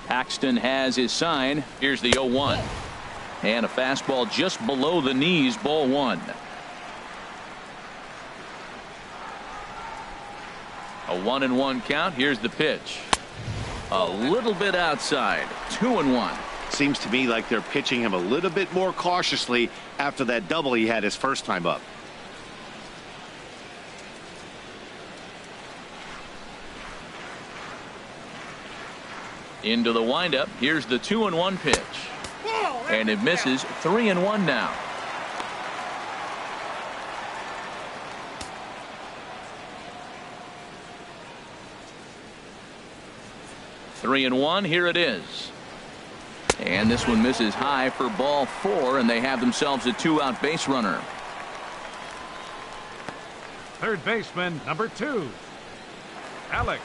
Paxton has his sign. Here's the 0-1. And a fastball just below the knees, ball one. A 1-1 count. Here's the pitch. A little bit outside. 2-1. Seems to me like they're pitching him a little bit more cautiously after that double he had his first time up. Into the windup. Here's the 2-1 pitch. And it misses. 3-1 now. Three and one. Here it is. And this one misses high for ball four, and they have themselves a two-out base runner. Third baseman, number 2, Alex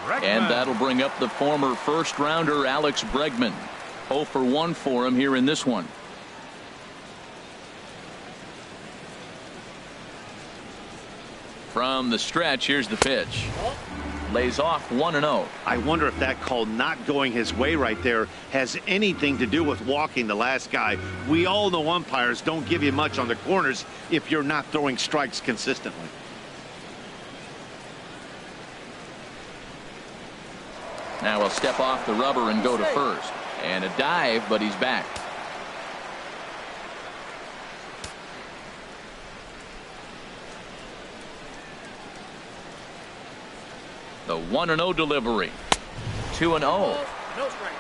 Bregman. And that'll bring up the former first-rounder Alex Bregman. 0 for 1 for him here in this one. From the stretch, here's the pitch. Lays off 1-0. I wonder if that call not going his way right there has anything to do with walking the last guy. We all know umpires don't give you much on the corners if you're not throwing strikes consistently. Now he'll step off the rubber and go to first. And a dive, but he's back. The 1-0 delivery. 2-0. No strike.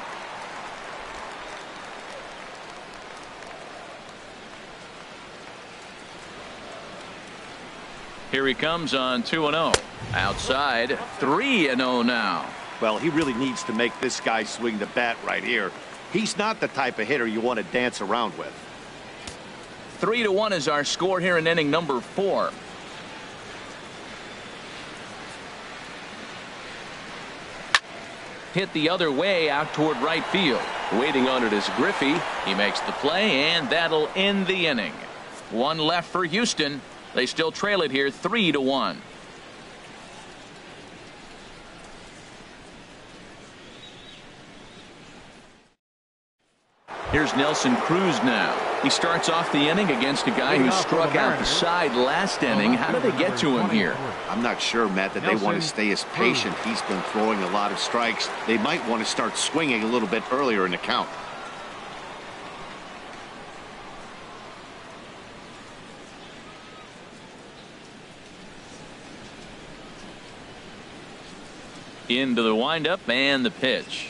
Here he comes on 2-0. Outside. 3-0 now. Well, he really needs to make this guy swing the bat right here. He's not the type of hitter you want to dance around with. 3-1 is our score here in inning number 4. Hit the other way out toward right field. Waiting on it is Griffey. He makes the play, and that'll end the inning. One left for Houston. They still trail it here 3-1. Here's Nelson Cruz now. He starts off the inning against a guy who struck out the side last inning. How did they get to him here? I'm not sure, Matt, that they want to stay as patient. He's been throwing a lot of strikes. They might want to start swinging a little bit earlier in the count. Into the windup and the pitch.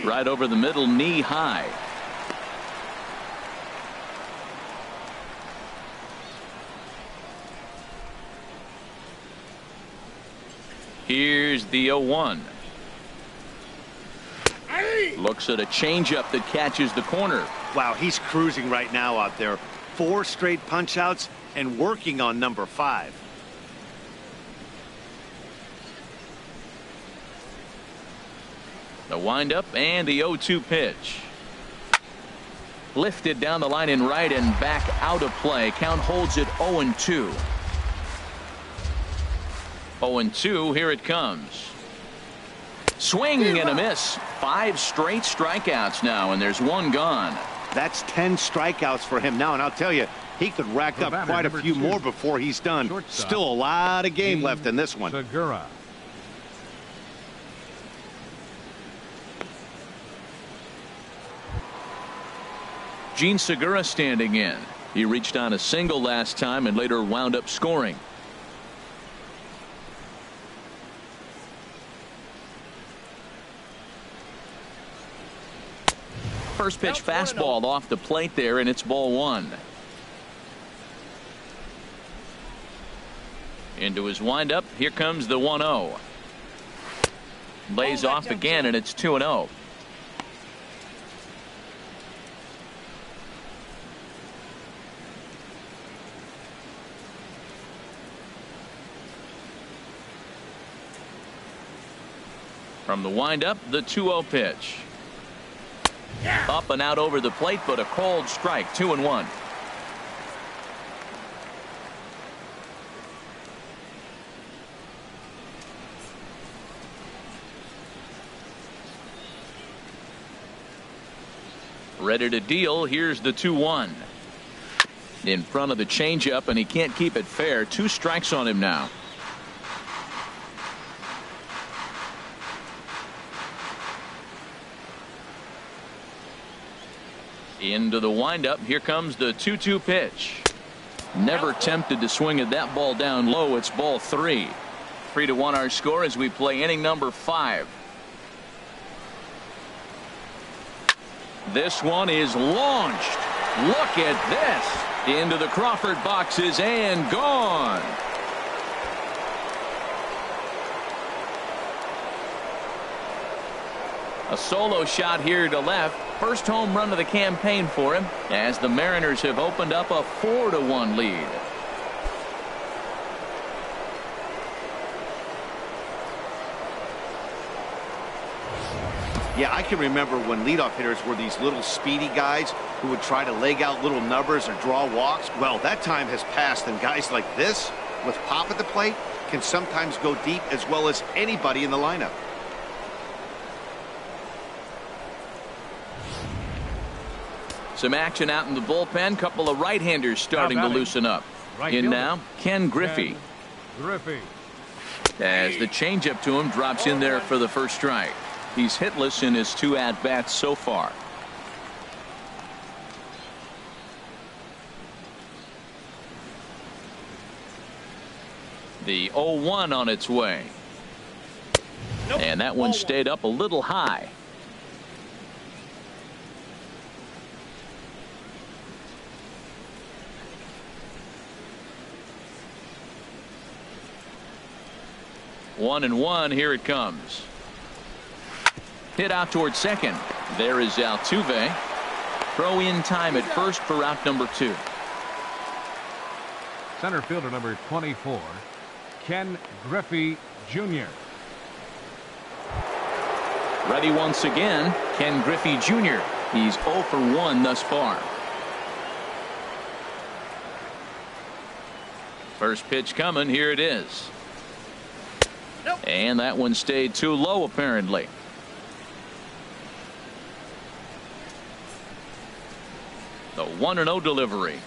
Right over the middle, knee high. Here's the 0-1. Looks at a changeup that catches the corner. Wow, he's cruising right now out there. 4 straight punch outs and working on number 5. The windup and the 0-2 pitch. Lifted down the line in right and back out of play. Count holds it 0-2. 0-2. Here it comes. Swing and a miss. 5 straight strikeouts now, and there's 1 gone. That's 10 strikeouts for him now, and I'll tell you, he could rack up quite a few more before he's done. Shortstop. Still a lot of game left in this one. Segura. Gene Segura standing in. He reached on a single last time and later wound up scoring. First pitch fastball off the plate there, and it's ball 1. Into his windup. Here comes the 1-0. Lays off again, and it's 2-0. From the windup, the 2-0 pitch. Up and out over the plate, but a cold strike. 2-1. Ready to deal. Here's the 2-1. In front of the changeup, and he can't keep it fair. 2 strikes on him now. Into the windup. Here comes the 2-2 pitch. Never tempted to swing at that ball down low. It's ball 3. 3-1 our score as we play inning number 5. This one is launched. Look at this. Into the Crawford boxes and gone. A solo shot here to left. First home run of the campaign for him as the Mariners have opened up a 4-1 lead. Yeah, I can remember when leadoff hitters were these little speedy guys who would try to leg out little numbers or draw walks. Well, that time has passed, and guys like this with pop at the plate can sometimes go deep as well as anybody in the lineup. Some action out in the bullpen. Couple of right-handers starting to loosen up. In now, Ken Griffey. As the changeup to him drops in there for the first strike. He's hitless in his 2 at-bats so far. The 0-1 on its way. And that one stayed up a little high. One and one. Here it comes. Hit out towards second. There is Altuve. Throw in time at first for out number 2. Center fielder number 24, Ken Griffey Jr. Ready once again, Ken Griffey Jr. He's 0 for 1 thus far. First pitch coming. Here it is. And that one stayed too low apparently. The 1-0 delivery.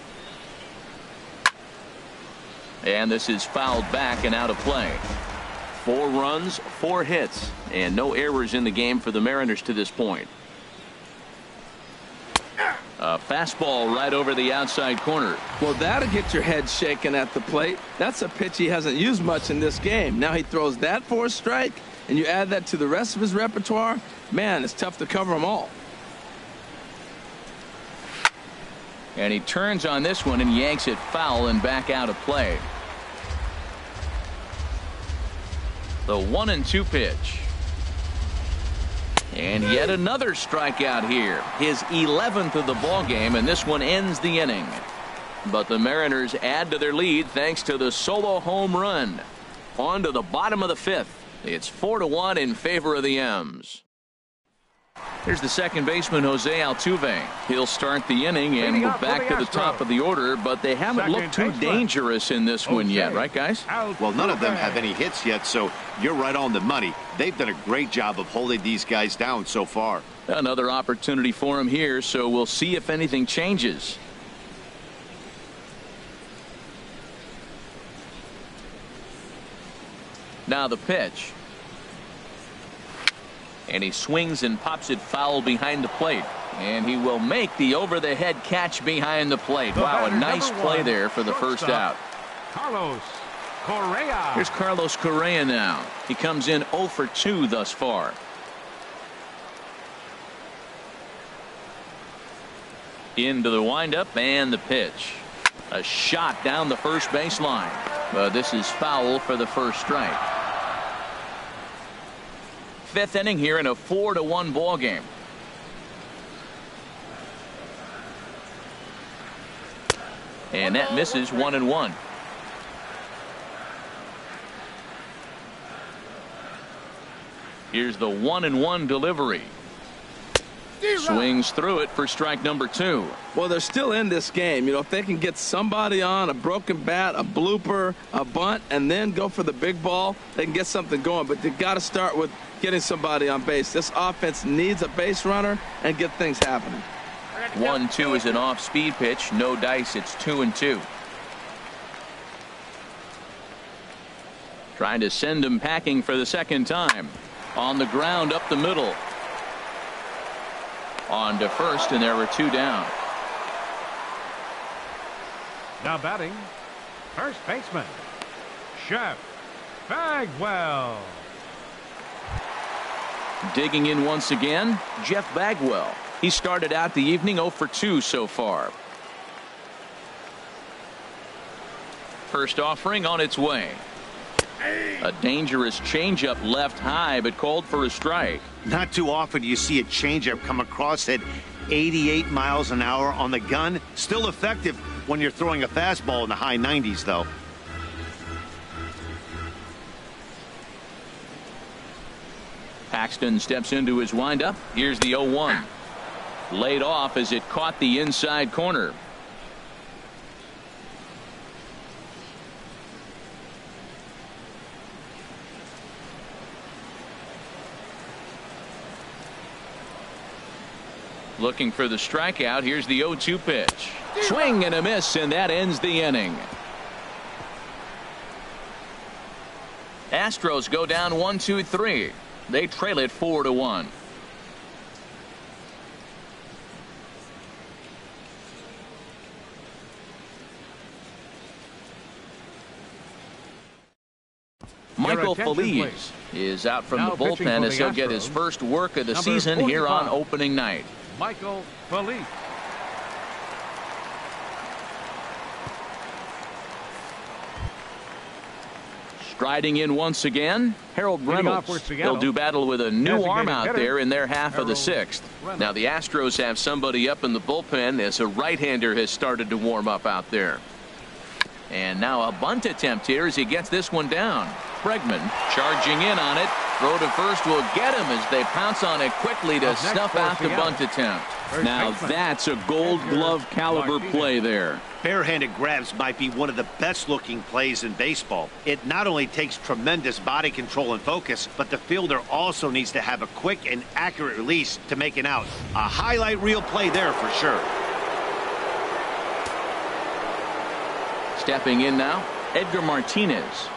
And this is fouled back and out of play. 4 runs, 4 hits, and no errors in the game for the Mariners to this point. A fastball right over the outside corner. Well, that'll get your head shaken at the plate. That's a pitch he hasn't used much in this game. Now he throws that for a strike, and you add that to the rest of his repertoire. Man, it's tough to cover them all. And he turns on this one and yanks it foul and back out of play. The 1-2 pitch. And yet another strikeout here. His 11th of the ball game, and this one ends the inning. But the Mariners add to their lead thanks to the solo home run. On to the bottom of the 5th. It's 4-1 in favor of the M's. Here's the second baseman, Jose Altuve. He'll start the inning, and we're back to the top of the order, but they haven't looked too dangerous in this one yet, right, guys? Well, none of them have any hits yet, so you're right on the money. They've done a great job of holding these guys down so far. Another opportunity for him here, so we'll see if anything changes. Now the pitch. And he swings and pops it foul behind the plate. And he will make the over-the-head catch behind the plate. Wow, a nice play there for the first out. Carlos Correa. Here's Carlos Correa now. He comes in 0 for 2 thus far. Into the windup and the pitch. A shot down the first baseline. But this is foul for the first strike. Fifth inning here in a 4-1 ball game. And that misses 1-1. Here's the 1-1 delivery. Swings through it for strike number 2. Well, they're still in this game. You know, if they can get somebody on a broken bat, a blooper, a bunt, and then go for the big ball, they can get something going. But they got to start with getting somebody on base. This offense needs a base runner and get things happening. 1-2 is an off-speed pitch. No dice. It's 2-2. Trying to send him packing for the second time. On the ground up the middle. On to first, and there were 2 down. Now batting, first baseman, Jeff Bagwell. Digging in once again, Jeff Bagwell. He started out the evening 0 for 2 so far. First offering on its way. A dangerous changeup left high, but called for a strike. Not too often do you see a changeup come across at 88 miles an hour on the gun. Still effective when you're throwing a fastball in the high 90s, though. Paxton steps into his windup. Here's the 0-1. Laid off as it caught the inside corner. Looking for the strikeout. Here's the 0-2 pitch. Swing and a miss, and that ends the inning. Astros go down 1-2-3. They trail it 4-1. Michael Feliz is out from the bullpen as he'll get his first work of the season here on opening night. Michael Feliz. Striding in once again, Harold Reynolds. They'll do battle with a new arm out there in their half of the 6th. Now the Astros have somebody up in the bullpen as a right-hander has started to warm up out there. And now a bunt attempt here as he gets this one down. Bregman charging in on it. Throw to first will get him as they pounce on it quickly to snuff out the bunt attempt. Now that's a gold glove caliber play there. Barehanded grabs might be one of the best looking plays in baseball. It not only takes tremendous body control and focus, but the fielder also needs to have a quick and accurate release to make an out. A highlight reel play there for sure. Stepping in now, Edgar Martinez.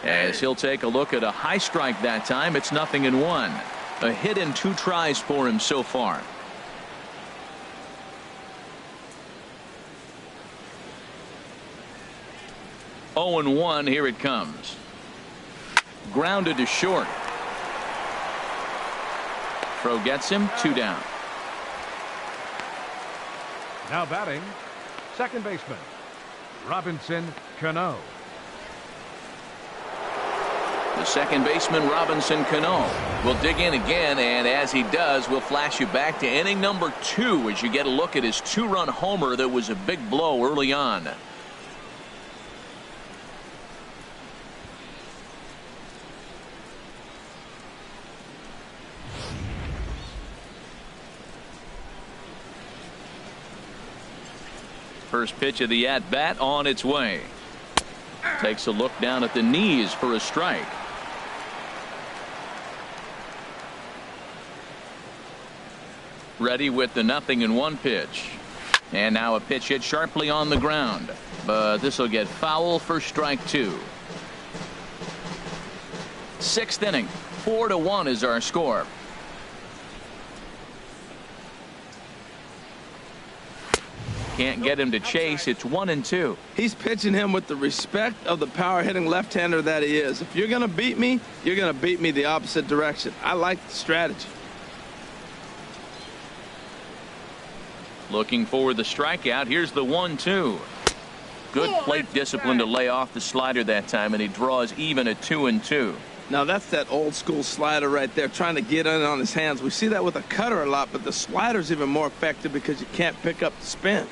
As he'll take a look at a high strike that time. It's 0-1. A hit in 2 tries for him so far. Oh and 1. Here it comes. Grounded to short. Throw gets him. 2 down. Now batting, second baseman, Robinson Cano. The second baseman, Robinson Cano, will dig in again, and as he does, we'll flash you back to inning number 2 as you get a look at his 2-run homer that was a big blow early on. First pitch of the at-bat on its way. Takes a look down at the knees for a strike. Ready with the 0-1 pitch. And now a pitch hit sharply on the ground. But this will get foul for strike 2. Sixth inning. 4-1 is our score. Can't get him to chase. It's 1-2. He's pitching him with the respect of the power-hitting left-hander that he is. If you're going to beat me, you're going to beat me the opposite direction. I like the strategy. Looking for the strikeout. Here's the 1-2. Good plate discipline to lay off the slider that time, and he draws even at 2-2. Now that's that old school slider right there, trying to get in on his hands. We see that with a cutter a lot, but the slider's even more effective because you can't pick up the spin.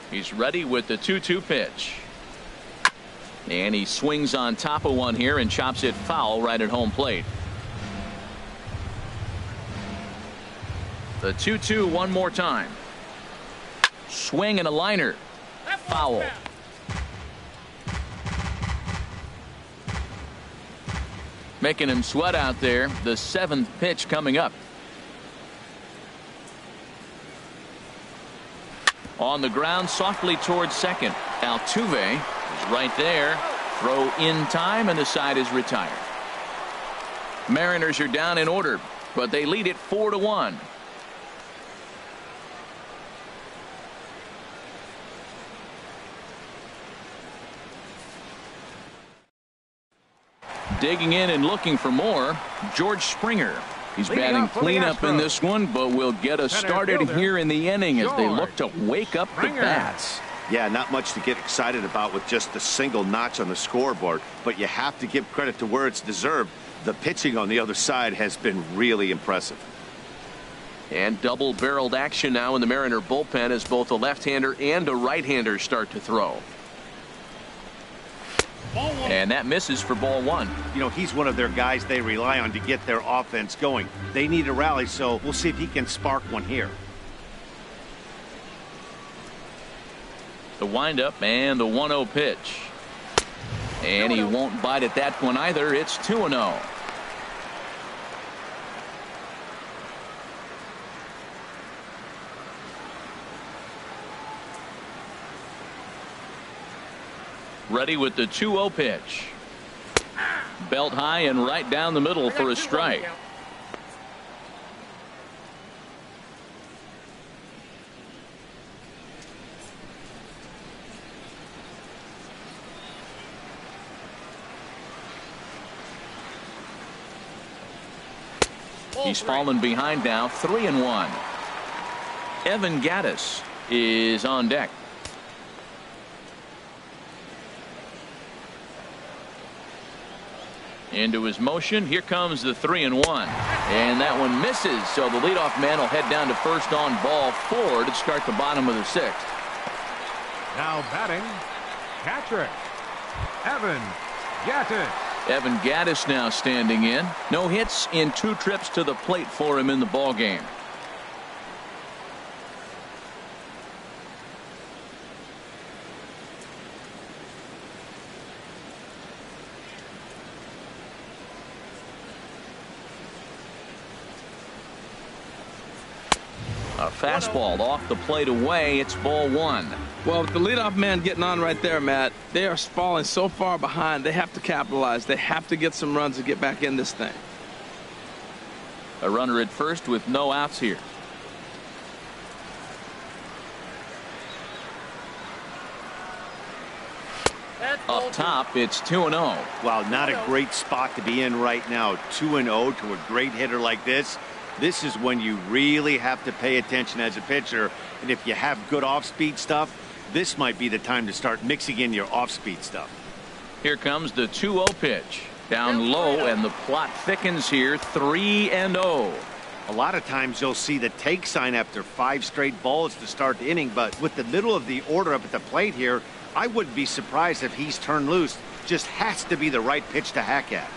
He's ready with the 2-2 pitch. And he swings on top of one here and chops it foul right at home plate. The 2-2 one more time. Swing and a liner. Foul. Making him sweat out there. The 7th pitch coming up. On the ground softly towards second. Altuve is right there. Throw in time, and the side is retired. Mariners are down in order, but they lead it 4-1. Digging in and looking for more, George Springer. He's batting cleanup in this one, but will get us started here in the inning as they look to wake up the bats. Yeah, not much to get excited about with just a single notch on the scoreboard, but you have to give credit to where it's deserved. The pitching on the other side has been really impressive. And double-barreled action now in the Mariner bullpen as both a left-hander and a right-hander start to throw. And that misses for ball 1. You know, he's one of their guys they rely on to get their offense going. They need a rally, so we'll see if he can spark one here. The windup and the 1-0 pitch. And he won't bite at that one either. It's 2-0. Ready with the 2-0 pitch. Belt high and right down the middle for a strike. He's fallen behind now, 3-1. Evan Gattis is on deck. Into his motion. Here comes the 3-1. And that one misses. So the leadoff man will head down to first on ball 4 to start the bottom of the 6th. Now batting, catcher, Evan Gattis. Evan Gattis now standing in. No hits in 2 trips to the plate for him in the ball game. A fastball off the plate away. It's ball 1. Well, with the leadoff man getting on right there, Matt, they are falling so far behind. They have to capitalize. They have to get some runs to get back in this thing. A runner at first with no outs here. Up top, it's 2-0. Wow, not a great spot to be in right now. 2-0 to a great hitter like this. This is when you really have to pay attention as a pitcher. And if you have good off-speed stuff, this might be the time to start mixing in your off-speed stuff. Here comes the 2-0 pitch. Down low, and the plot thickens here. 3-0. A lot of times you'll see the take sign after 5 straight balls to start the inning, but with the middle of the order up at the plate here, I wouldn't be surprised if he's turned loose. Just has to be the right pitch to hack at.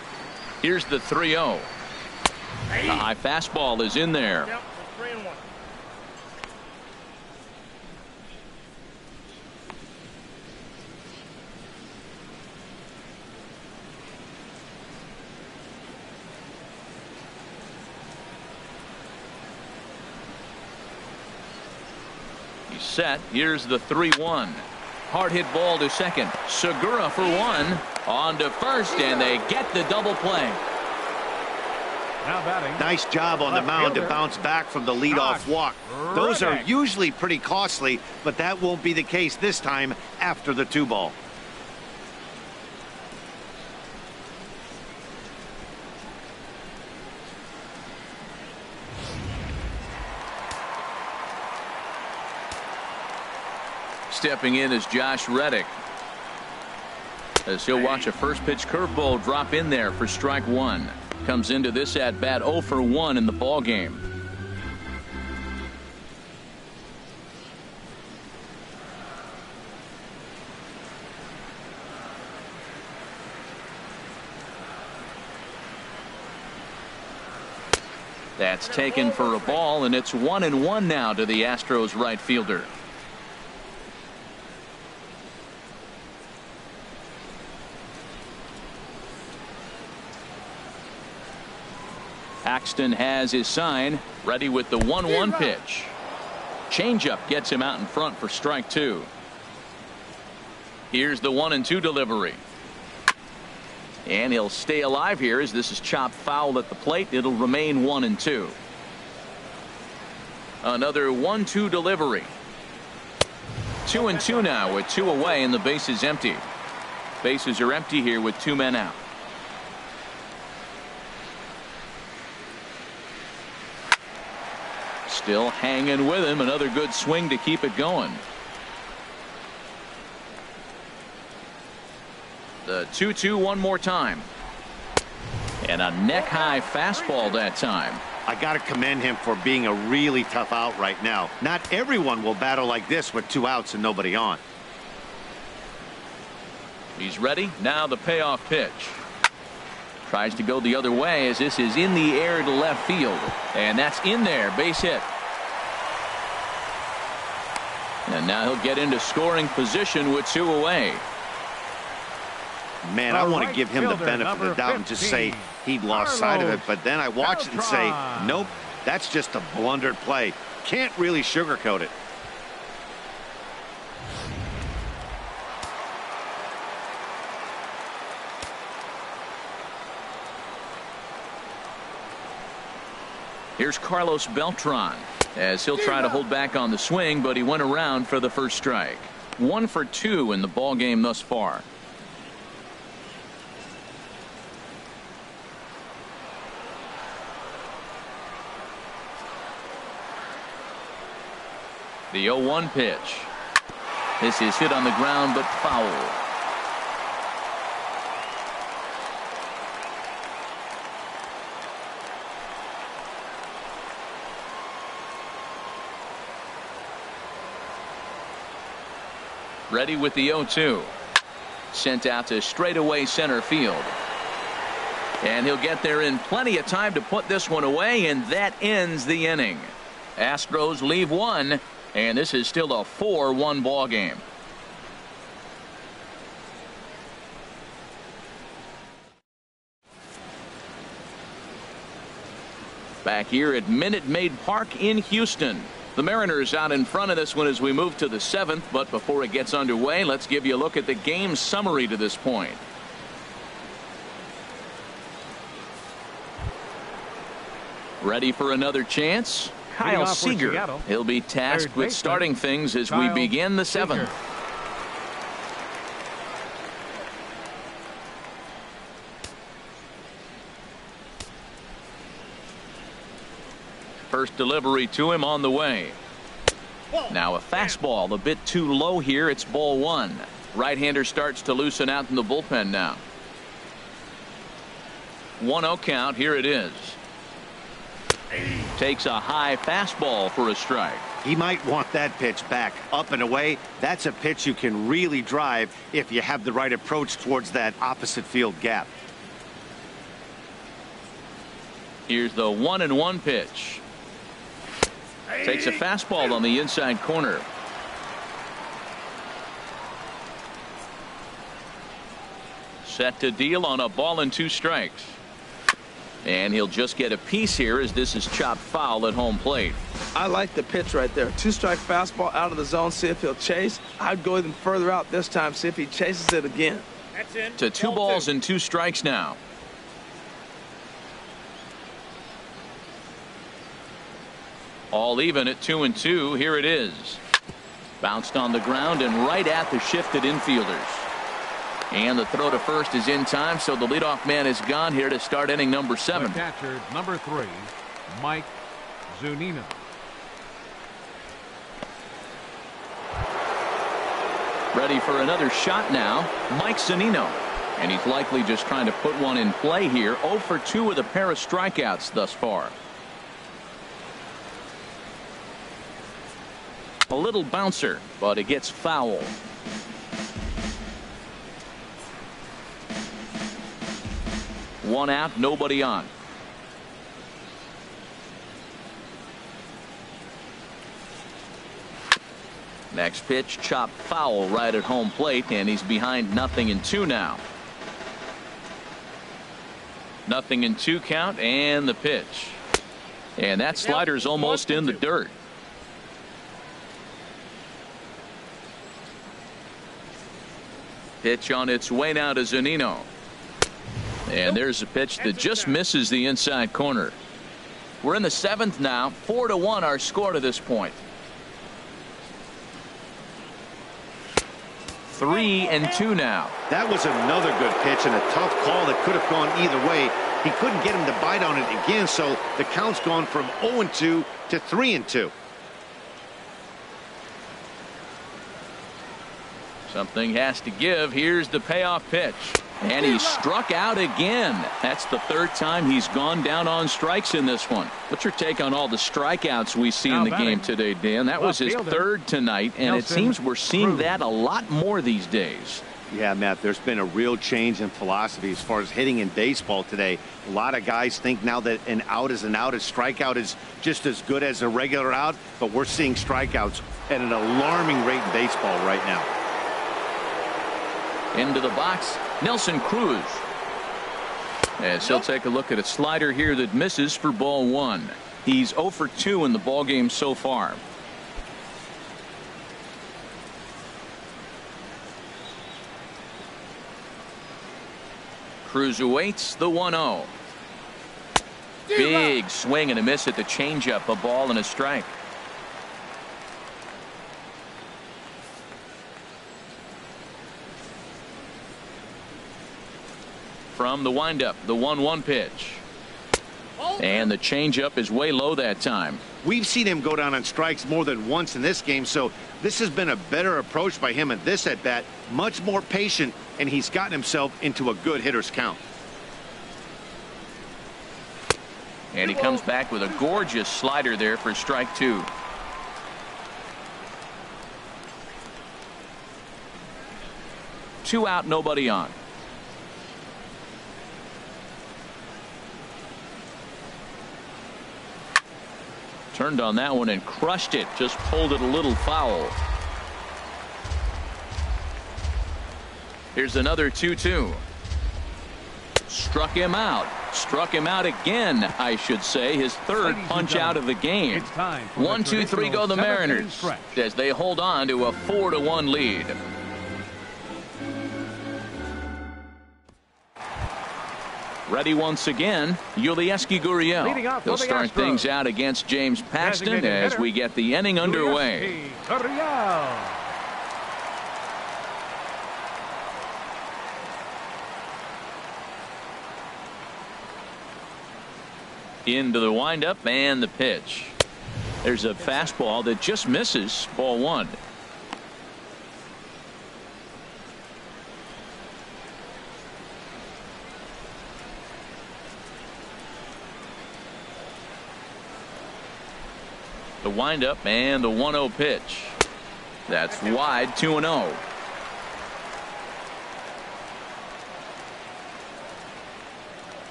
Here's the 3-0. The high fastball is in there. He's set. Here's the 3-1. Hard hit ball to second. Segura for one. On to first, and they get the double play. Now batting. Nice job on the mound to bounce back from the leadoff walk. Those are usually pretty costly, but that won't be the case this time after the 2-ball. Stepping in is Josh Reddick, as he'll watch a first pitch curveball drop in there for strike one. Comes into this at bat 0 for 1 in the ball game. That's taken for a ball, and it's 1-1 now to the Astros right fielder. Paxton has his sign, ready with the 1-1 pitch. Changeup gets him out in front for strike two. Here's the 1-2 delivery. And he'll stay alive here as this is chopped foul at the plate. It'll remain 1-2. Another 1-2 delivery. 2-2 now with 2 away and the base is empty. Bases are empty here with 2 men out. Still hanging with him. Another good swing to keep it going. The 2-2 one more time. And a neck high fastball that time. I got to commend him for being a really tough out right now. Not everyone will battle like this with 2 outs and nobody on. He's ready. Now the payoff pitch. Tries to go the other way as this is in the air to left field. And that's in there. Base hit. And now he'll get into scoring position with 2 away. Man, I want to give him the benefit of the doubt and just say he'd lost sight of it. But then I watch it and say, nope, that's just a blundered play. Can't really sugarcoat it. Here's Carlos Beltran, as he'll try to hold back on the swing, but he went around for the first strike. 1 for 2 in the ball game thus far. The 0-1 pitch. This is hit on the ground but foul. Ready with the 0-2. Sent out to straightaway center field. And he'll get there in plenty of time to put this one away, and that ends the inning. Astros leave 1, and this is still a 4-1 ball game. Back here at Minute Maid Park in Houston. The Mariners out in front of this one as we move to the 7th, but before it gets underway, let's give you a look at the game summary to this point. Ready for another chance? Kyle Seager. He'll be tasked with starting things as we begin the 7th. First delivery to him on the way. Now a fastball a bit too low here. It's ball 1. Right-hander starts to loosen out in the bullpen now. 1-0 count. Here it is. Takes a high fastball for a strike. He might want that pitch back up and away. That's a pitch you can really drive if you have the right approach towards that opposite field gap. Here's the 1-1 pitch. Takes a fastball on the inside corner. Set to deal on a ball and 2 strikes. And he'll just get a piece here as this is chopped foul at home plate. I like the pitch right there. 2-strike fastball out of the zone. See if he'll chase. I'd go even further out this time. See if he chases it again. That's in. To 2 balls and 2 strikes now. All even at 2-2. Here it is. Bounced on the ground and right at the shifted infielders. And the throw to first is in time, so the leadoff man is gone here to start inning number 7. The catcher, number 3, Mike Zunino. Ready for another shot now, Mike Zunino. And he's likely just trying to put one in play here. 0 for 2 with a pair of strikeouts thus far. A little bouncer, but it gets foul. One out, nobody on. Next pitch, chopped foul right at home plate, and he's behind 0-2 now. 0-2 count, and the pitch. And that slider's almost in the dirt. Pitch on its way now to Zunino. And there's a pitch that just misses the inside corner. We're in the 7th now. 4-1 our score to this point. 3-2 now. That was another good pitch and a tough call that could have gone either way. He couldn't get him to bite on it again, so the count's gone from 0-2 to 3-2. Something has to give. Here's the payoff pitch. And he struck out again. That's the 3rd time he's gone down on strikes in this one. What's your take on all the strikeouts we see in the game today, Dan? That was his 3rd tonight, and it seems we're seeing that a lot more these days. Yeah, Matt, there's been a real change in philosophy as far as hitting in baseball today. A lot of guys think now that an out is an out, a strikeout is just as good as a regular out, but we're seeing strikeouts at an alarming rate in baseball right now. Into the box, Nelson Cruz. As he'll take a look at a slider here that misses for ball 1. He's 0 for 2 in the ballgame so far. Cruz awaits the 1-0. Big swing and a miss at the changeup, a ball and a strike. From the windup, the 1-1 pitch. And the changeup is way low that time. We've seen him go down on strikes more than once in this game, so this has been a better approach by him at this at bat. Much more patient, and he's gotten himself into a good hitter's count. And he comes back with a gorgeous slider there for strike 2. Two out, nobody on. Turned on that one and crushed it. Just pulled it a little foul. Here's another 2-2. Struck him out. Struck him out again, I should say. His 3rd punch out of the game. 1-2-3 go the Mariners as they hold on to a 4-1 lead. Ready once again, Yulieski Gurriel. He'll start things out against James Paxton as we get the inning underway. Into the windup and the pitch. There's a fastball that just misses, ball 1. The windup and the 1-0 pitch. That's wide, 2-0.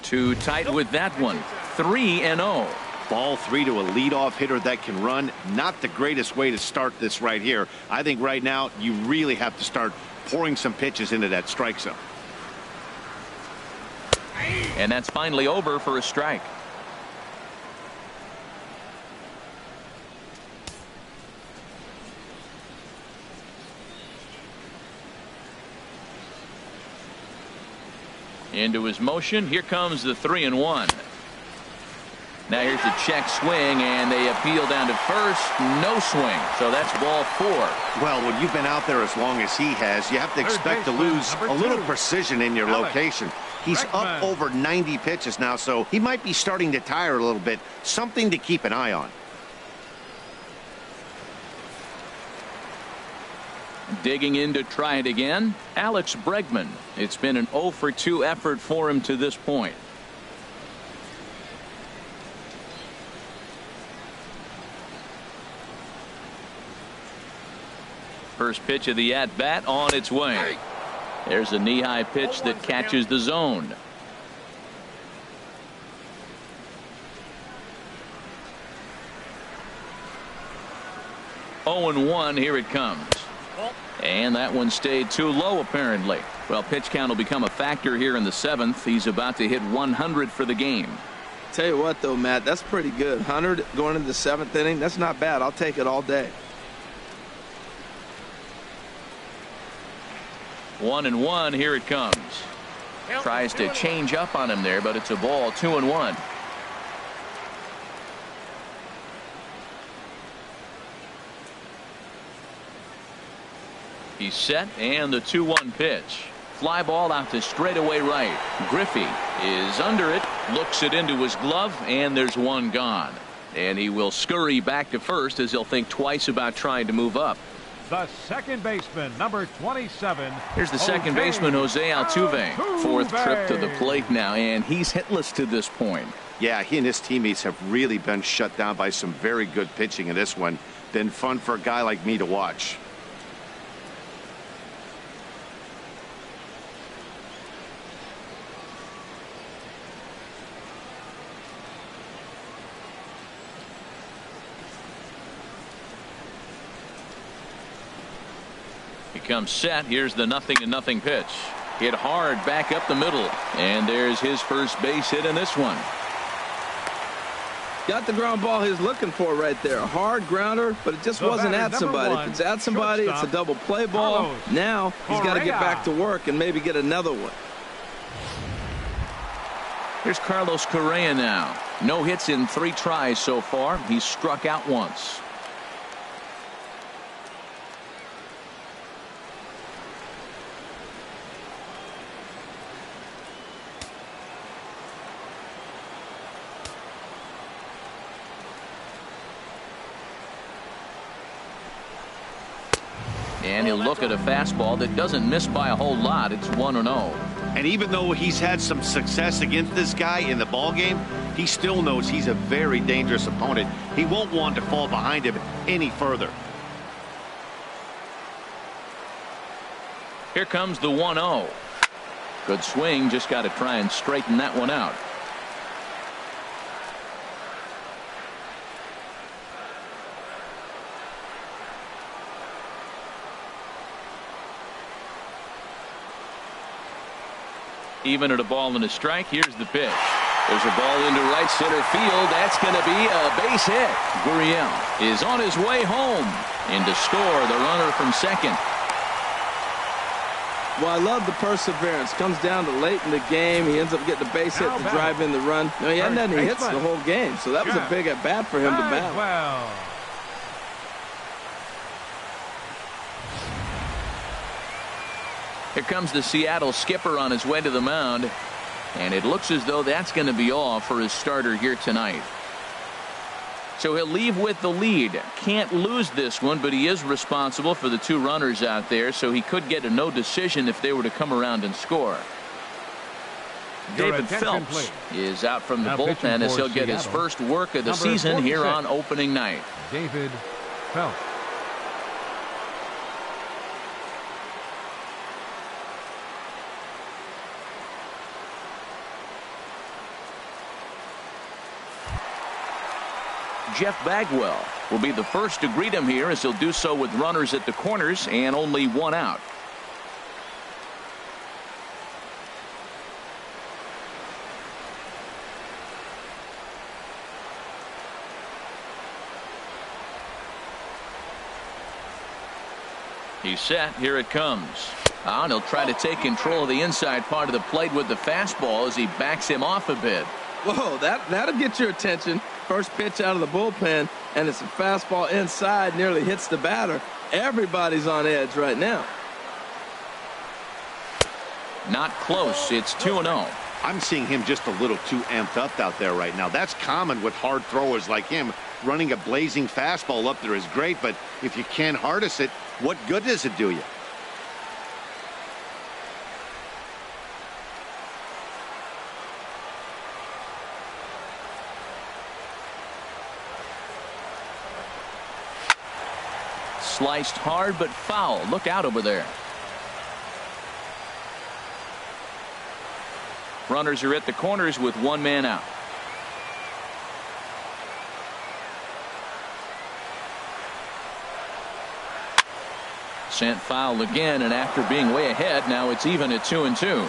Too tight with that one. 3-0. Ball 3 to a leadoff hitter that can run. Not the greatest way to start this right here. I think right now you really have to start pouring some pitches into that strike zone. And that's finally over for a strike. Into his motion. Here comes the 3-1. Now here's the check swing, and they appeal down to first. No swing. So that's ball 4. Well, when you've been out there as long as he has, you have to expect to lose a little precision in your location. He's up over 90 pitches now, so he might be starting to tire a little bit. Something to keep an eye on. Digging in to try it again, Alex Bregman. It's been an 0 for 2 effort for him to this point. First pitch of the at-bat on its way. There's a knee-high pitch that catches the zone. Oh and 1, here it comes. And that one stayed too low, apparently. Well, pitch count will become a factor here in the 7th. He's about to hit 100 for the game. Tell you what, though, Matt, that's pretty good. 100 going into the 7th inning. That's not bad. I'll take it all day. 1-1, here it comes. Tries to change up on him there, but it's a ball. 2-1. He's set, and the 2-1 pitch. Fly ball out to straightaway right. Griffey is under it, looks it into his glove, and there's one gone. And he will scurry back to first as he'll think twice about trying to move up. The second baseman, number 27. Here's the second baseman, Jose Altuve. 4th trip to the plate now, and he's hitless to this point. Yeah, he and his teammates have really been shut down by some very good pitching in this one. Been fun for a guy like me to watch. Comes set. Here's the 0-0 pitch. Hit hard back up the middle, and there's his first base hit in this one. Got the ground ball he's looking for right there. A hard grounder, but it just wasn't at somebody. If it's at somebody, it's a double play ball. Now he's got to get back to work and maybe get another one. Here's Carlos Correa now. No hits in 3 tries so far. He's struck out once. And he'll look at a fastball that doesn't miss by a whole lot. It's 1-0. And even though he's had some success against this guy in the ball game, he still knows he's a very dangerous opponent. He won't want to fall behind him any further. Here comes the 1-0. Good swing. Just got to try and straighten that one out. Even at a ball and a strike, here's the pitch. There's a ball into right center field. That's going to be a base hit. Gurriel is on his way home. And to score the runner from second. Well, I love the perseverance. Comes down to late in the game. He ends up getting a base hit to drive in the run. No, he hadn't had any hits the whole game, so that was a big at bat for him to bat. Well. Here comes the Seattle skipper on his way to the mound, and it looks as though that's going to be all for his starter here tonight. So he'll leave with the lead. Can't lose this one, but he is responsible for the 2 runners out there, so he could get a no decision if they were to come around and score. David Phelps is out from the bullpen as he'll get his first work of the season here on opening night. David Phelps. Jeff Bagwell will be the first to greet him here as he'll do so with runners at the corners and only 1 out. He's set. Here it comes. And he'll try to take control of the inside part of the plate with the fastball as he backs him off a bit. Whoa, that'll get your attention. First pitch out of the bullpen, and it's a fastball inside, nearly hits the batter. Everybody's on edge right now. Not close. It's 2-0. I'm seeing him just a little too amped up out there right now. That's common with hard throwers like him. Running a blazing fastball up there is great, but if you can't harness it, what good does it do you? Sliced hard but foul. Look out over there. Runners are at the corners with one man out. Sent foul again, and after being way ahead, now it's even at 2-2.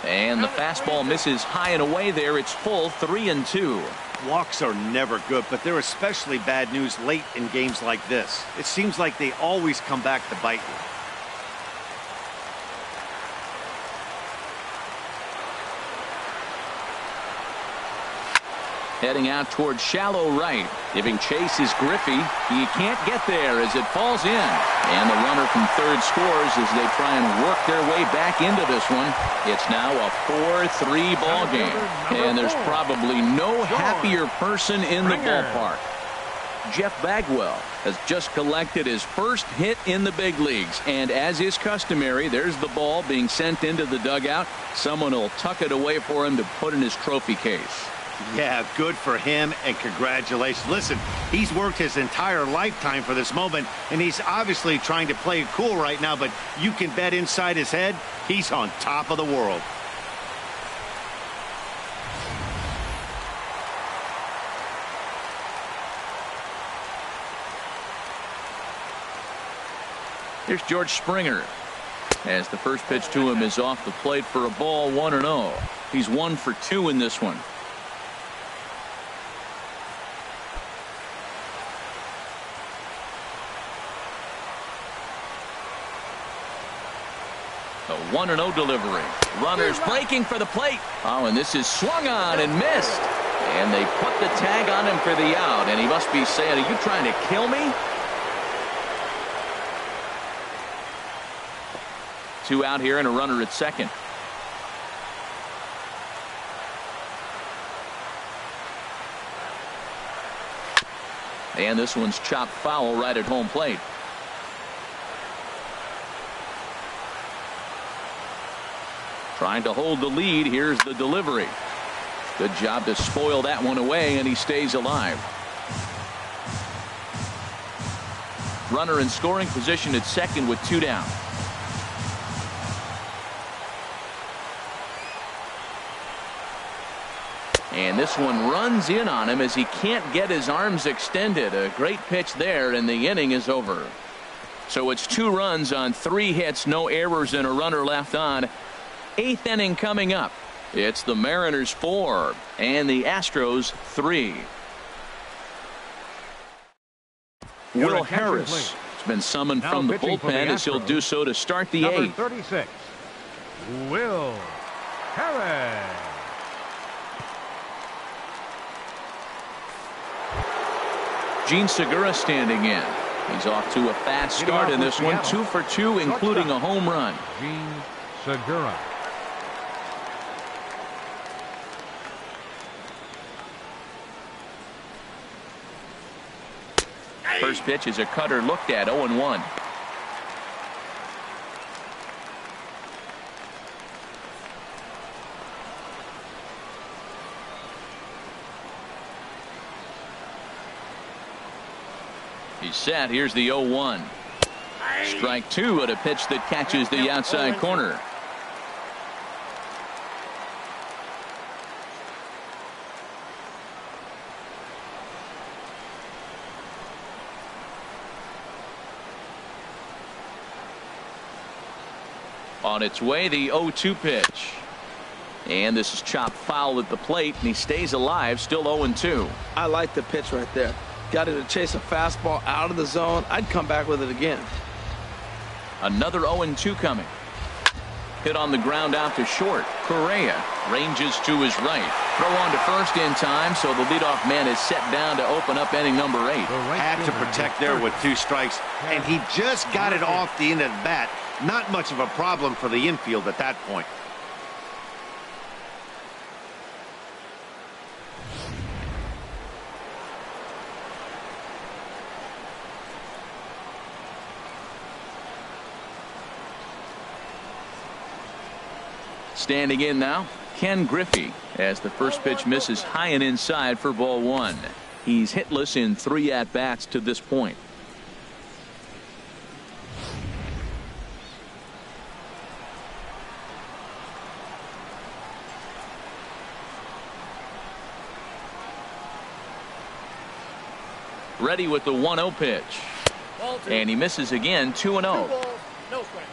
And the fastball misses high and away there. It's full 3-2. Walks are never good, but they're especially bad news late in games like this. It seems like they always come back to bite you. Heading out towards shallow right. Giving chase is Griffey. He can't get there as it falls in. And the runner from third scores as they try and work their way back into this one. It's now a 4-3 ball game. And there's probably no happier person in the ballpark. Jeff Bagwell has just collected his first hit in the big leagues. And as is customary, there's the ball being sent into the dugout. Someone will tuck it away for him to put in his trophy case. Yeah, good for him, and congratulations. Listen, he's worked his entire lifetime for this moment, and he's obviously trying to play it cool right now, but you can bet inside his head, he's on top of the world. Here's George Springer. As the first pitch to him is off the plate for a ball, 1-0. He's 1 for 2 in this one. A 1-0 delivery. Runners breaking for the plate. Oh, and this is swung on and missed. And they put the tag on him for the out. And he must be saying, are you trying to kill me? 2 out here and a runner at second. And this one's chopped foul right at home plate. Trying to hold the lead. Here's the delivery. Good job to spoil that one away, and he stays alive. Runner in scoring position at second with 2 down. And this one runs in on him as he can't get his arms extended. A great pitch there, and the inning is over. So it's 2 runs on 3 hits, no errors, and a runner left on. 8th inning coming up. It's the Mariners 4 and the Astros 3. Will Harris has been summoned from the bullpen as he'll do so to start the 8th. 36, Will Harris. Gene Segura standing in. He's off to a fast start in this one. 2 for 2, including a home run. Gene Segura. First pitch is a cutter looked at. 0-1. He's set. Here's the 0-1. Strike 2 at a pitch that catches the outside corner. On its way, the 0-2 pitch. And this is chopped foul at the plate, and he stays alive, still 0-2. I like the pitch right there. Got it to chase a fastball out of the zone. I'd come back with it again. Another 0-2 coming. Hit on the ground out to short. Correa ranges to his right. Throw on to first in time, so the leadoff man is set down to open up inning number 8. Had to protect there with 2 strikes, and he just got it off the end of the bat. Not much of a problem for the infield at that point. Standing in now, Ken Griffey, as the first pitch misses high and inside for ball 1. He's hitless in 3 at-bats to this point. Ready with the 1-0 pitch. And he misses again, 2-0. No strike.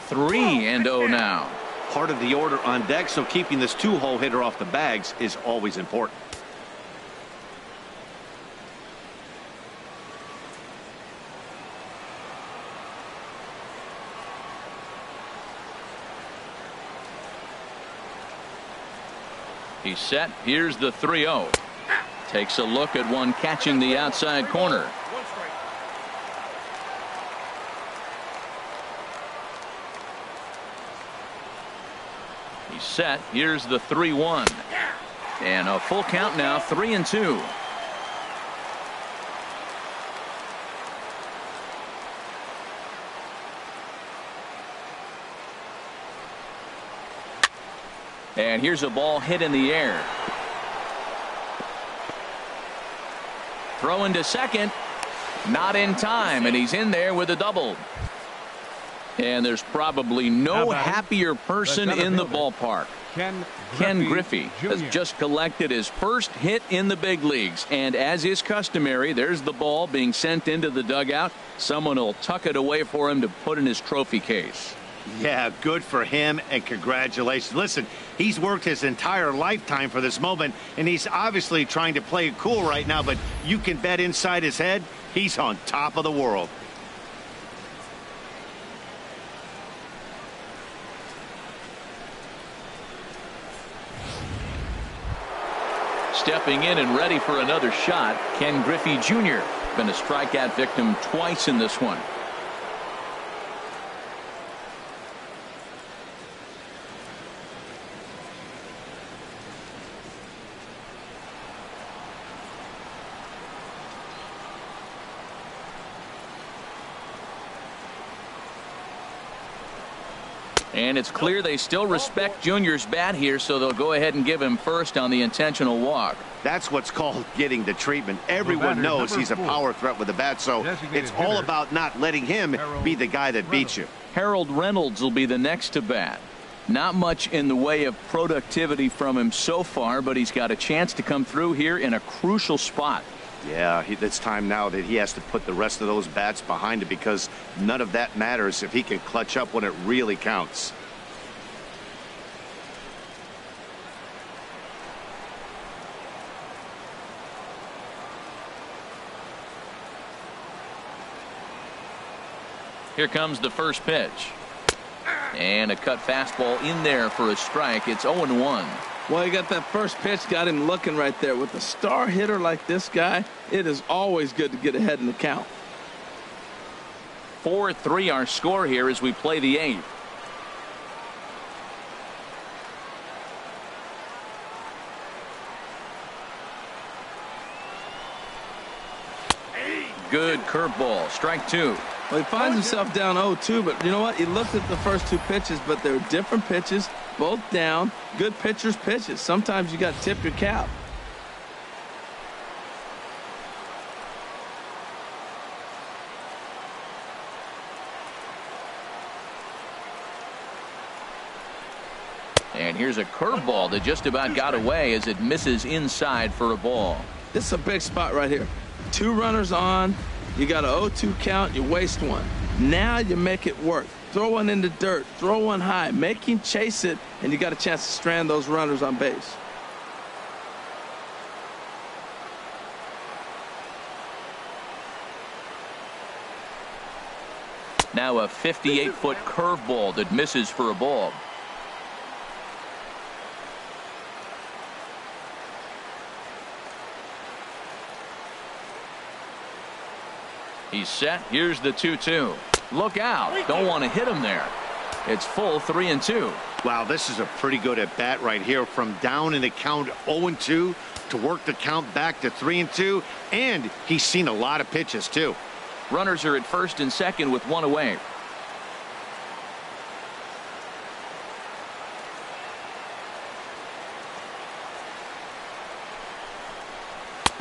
Three and 0 now. Part of the order on deck, so keeping this 2-hole hitter off the bags is always important. He's set. Here's the 3-0. Takes a look at one catching the outside corner. He's set. Here's the 3-1. And a full count now, 3-2. And here's a ball hit in the air. Throw into second. Not in time, and he's in there with a double. And there's probably no happier person in the ballpark. Ken Griffey has just collected his first hit in the big leagues. And as is customary, there's the ball being sent into the dugout. Someone will tuck it away for him to put in his trophy case. Yeah, good for him, and congratulations. Listen, he's worked his entire lifetime for this moment, and he's obviously trying to play it cool right now, but you can bet inside his head, he's on top of the world. Stepping in and ready for another shot, Ken Griffey Jr. Been a strikeout victim twice in this one. And it's clear they still respect Junior's bat here, so they'll go ahead and give him first on the intentional walk. That's what's called getting the treatment. Everyone knows he's a power threat with the bat, so it's all about not letting him be the guy that beats you. Harold Reynolds will be the next to bat. Not much in the way of productivity from him so far, but he's got a chance to come through here in a crucial spot. Yeah, it's time now that he has to put the rest of those bats behind him, because none of that matters if he can clutch up when it really counts. Here comes the first pitch. And a cut fastball in there for a strike. It's 0-1. Well, he got that first pitch, got him looking right there. With a star hitter like this guy, it is always good to get ahead in the count. 4-3 our score here as we play the 8th. Good curveball. Strike 2. Well, he finds himself down 0-2, but you know what? He looked at the first 2 pitches, but they're different pitches, both down. Good pitchers' pitches. Sometimes you got to tip your cap. And here's a curveball that just about got away as it misses inside for a ball. This is a big spot right here. 2 runners on. You got an 0-2 count. You waste one. Now you make it work. Throw one in the dirt. Throw one high. Make him chase it, and you got a chance to strand those runners on base. Now a 58-foot curveball that misses for a ball. He's set. Here's the 2-2. Look out. Don't want to hit him there. It's full 3-2. Wow, this is a pretty good at bat right here. From down in the count 0-2 to work the count back to 3-2. And he's seen a lot of pitches, too. Runners are at first and second with one away.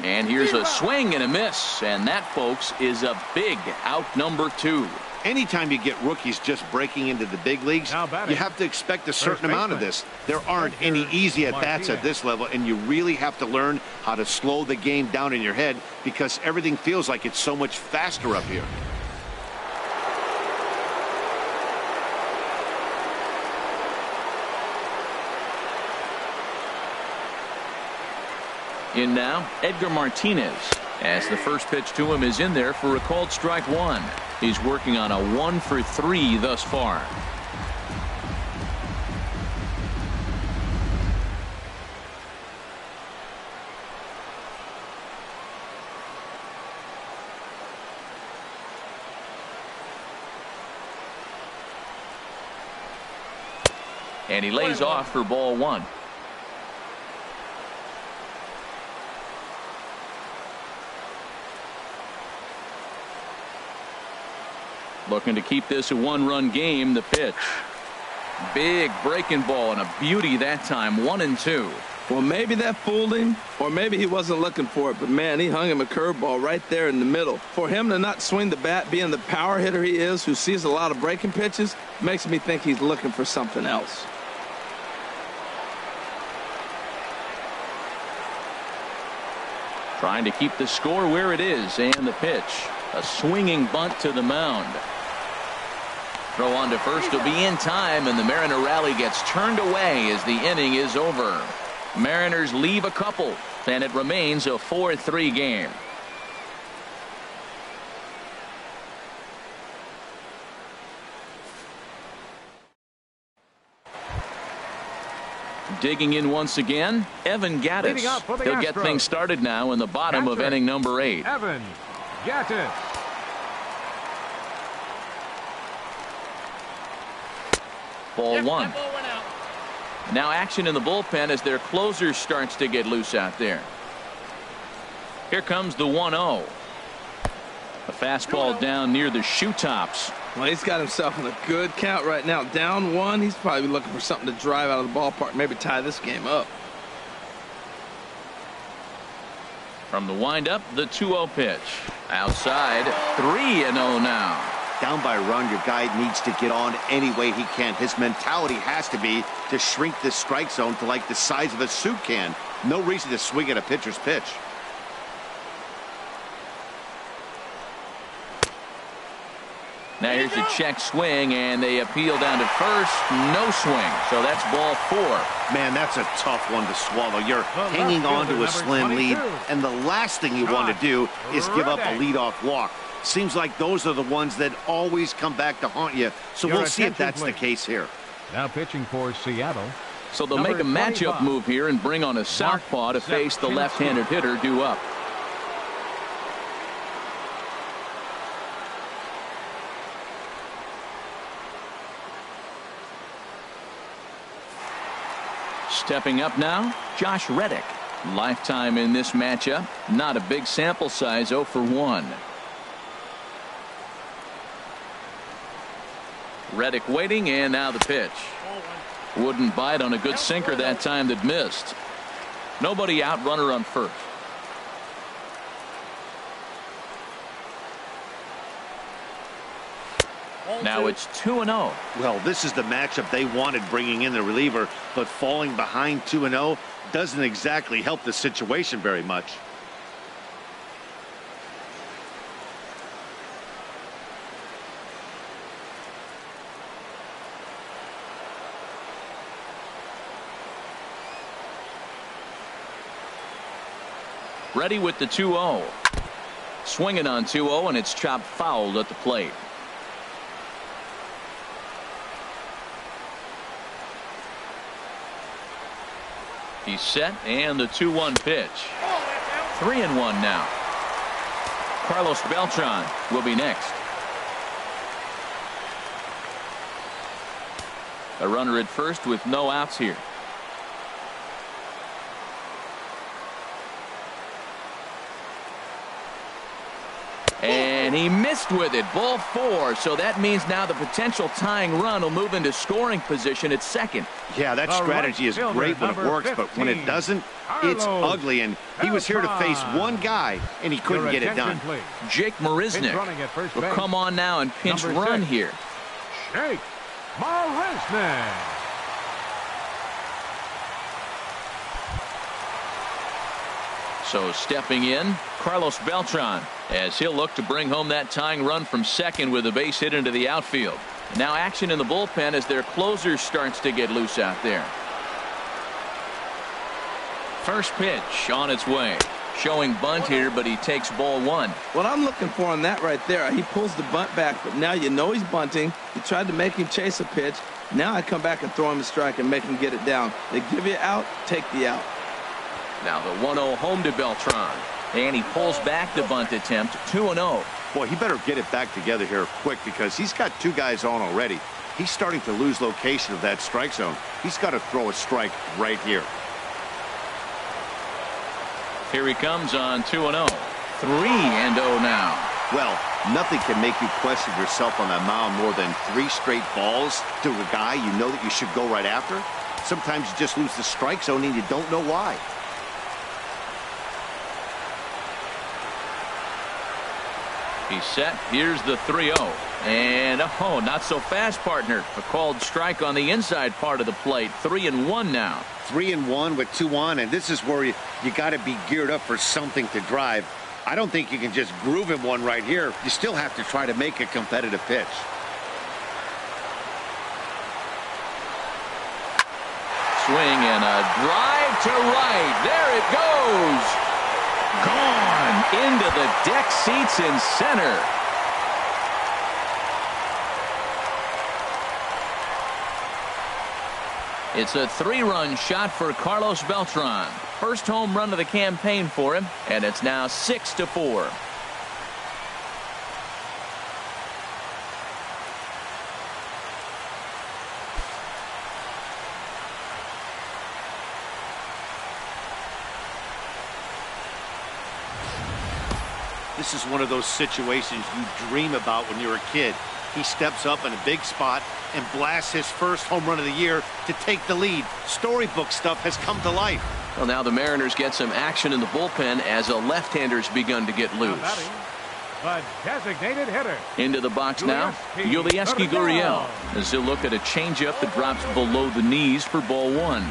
And here's a swing and a miss. And that, folks, is a big out number 2. Anytime you get rookies just breaking into the big leagues, you have to expect a certain amount of this. There aren't any easy at-bats at this level, and you really have to learn how to slow the game down in your head because everything feels like it's so much faster up here. In now, Edgar Martinez, as the first pitch to him is in there for a called strike 1. He's working on a 1-for-3 thus far. And he lays off for ball 1. Looking to keep this a 1-run game. The pitch. Big breaking ball and a beauty that time. 1-2. Well, maybe that fooled him, or maybe he wasn't looking for it. But, man, he hung him a curveball right there in the middle. For him to not swing the bat, being the power hitter he is, who sees a lot of breaking pitches, makes me think he's looking for something else. Trying to keep the score where it is. And the pitch. A swinging bunt to the mound. Throw on to first will be in time, and the Mariner rally gets turned away as the inning is over. Mariners leave a couple, and it remains a 4-3 game. Digging in once again, Evan Gattis. He'll get things started now in the bottom of inning number 8. Evan Gattis. Ball 1. Now action in the bullpen as their closer starts to get loose out there. Here comes the 1-0. A fastball down near the shoe tops. Well, he's got himself in a good count right now. Down 1. He's probably looking for something to drive out of the ballpark, maybe tie this game up. From the windup, the 2-0 pitch. Outside, 3-0 now. Down by a run, your guy needs to get on any way he can. His mentality has to be to shrink this strike zone to like the size of a soup can. No reason to swing at a pitcher's pitch. Now here's a check swing, and they appeal down to first. No swing, so that's ball 4. Man, that's a tough one to swallow. You're hanging on to a slim lead, and the last thing you want to do is give up a leadoff walk. Seems like those are the ones that always come back to haunt you, so we'll see if that's the case here. Now pitching for Seattle. So they'll make a matchup move here and bring on a southpaw to face the left-handed hitter due up. Stepping up now, Josh Reddick. Lifetime in this matchup. Not a big sample size, 0 for 1. Reddick waiting, and now the pitch. Wouldn't bite on a good sinker that time that missed. Nobody out, runner on first. Now it's 2-0. Well, this is the matchup they wanted, bringing in the reliever, but falling behind 2-0 doesn't exactly help the situation very much. Ready with the 2-0. Swinging on 2-0, and it's chopped foul at the plate. He's set, and the 2-1 pitch. 3-1 now. Carlos Beltran will be next. A runner at first with no outs here. And he missed with it. Ball 4. So that means now the potential tying run will move into scoring position at second. Yeah, that strategy is great when it works, but when it doesn't, it's ugly. And he was here to face one guy, and he couldn't get it done. Jake Marisnick will come on now and pinch run here. Jake Marisnick. So stepping in, Carlos Beltran, as he'll look to bring home that tying run from second with a base hit into the outfield. Now action in the bullpen as their closer starts to get loose out there. First pitch on its way. Showing bunt here, but he takes ball 1. What I'm looking for on that right there, he pulls the bunt back, but now you know he's bunting. You tried to make him chase a pitch. Now I come back and throw him a strike and make him get it down. They give you out, take the out. Now the 1-0 home to Beltran. And he pulls back the bunt attempt. 2-0. Boy, he better get it back together here quick because he's got 2 guys on already. He's starting to lose location of that strike zone. He's got to throw a strike right here. Here he comes on 2-0. 3-0 now. Well, nothing can make you question yourself on that mound more than 3 straight balls to a guy you know that you should go right after. Sometimes you just lose the strike zone and you don't know why. He's set. Here's the 3-0. And, oh, not so fast, partner. A called strike on the inside part of the plate. 3-1 now. 3-1 with 2 on, and this is where you got to be geared up for something to drive. I don't think you can just groove him one right here. You still have to try to make a competitive pitch. Swing and a drive to right. There it goes. Gone into the deck seats in center. It's a 3-run shot for Carlos Beltran. First home run of the campaign for him, and it's now 6-4. This is one of those situations you dream about when you're a kid. He steps up in a big spot and blasts his first home run of the year to take the lead. Storybook stuff has come to life. Well, now the Mariners get some action in the bullpen as a left-hander's begun to get loose. The designated hitter. Into the box now, Yulieski Gurriel, as he'll look at a changeup that drops below the knees for ball 1.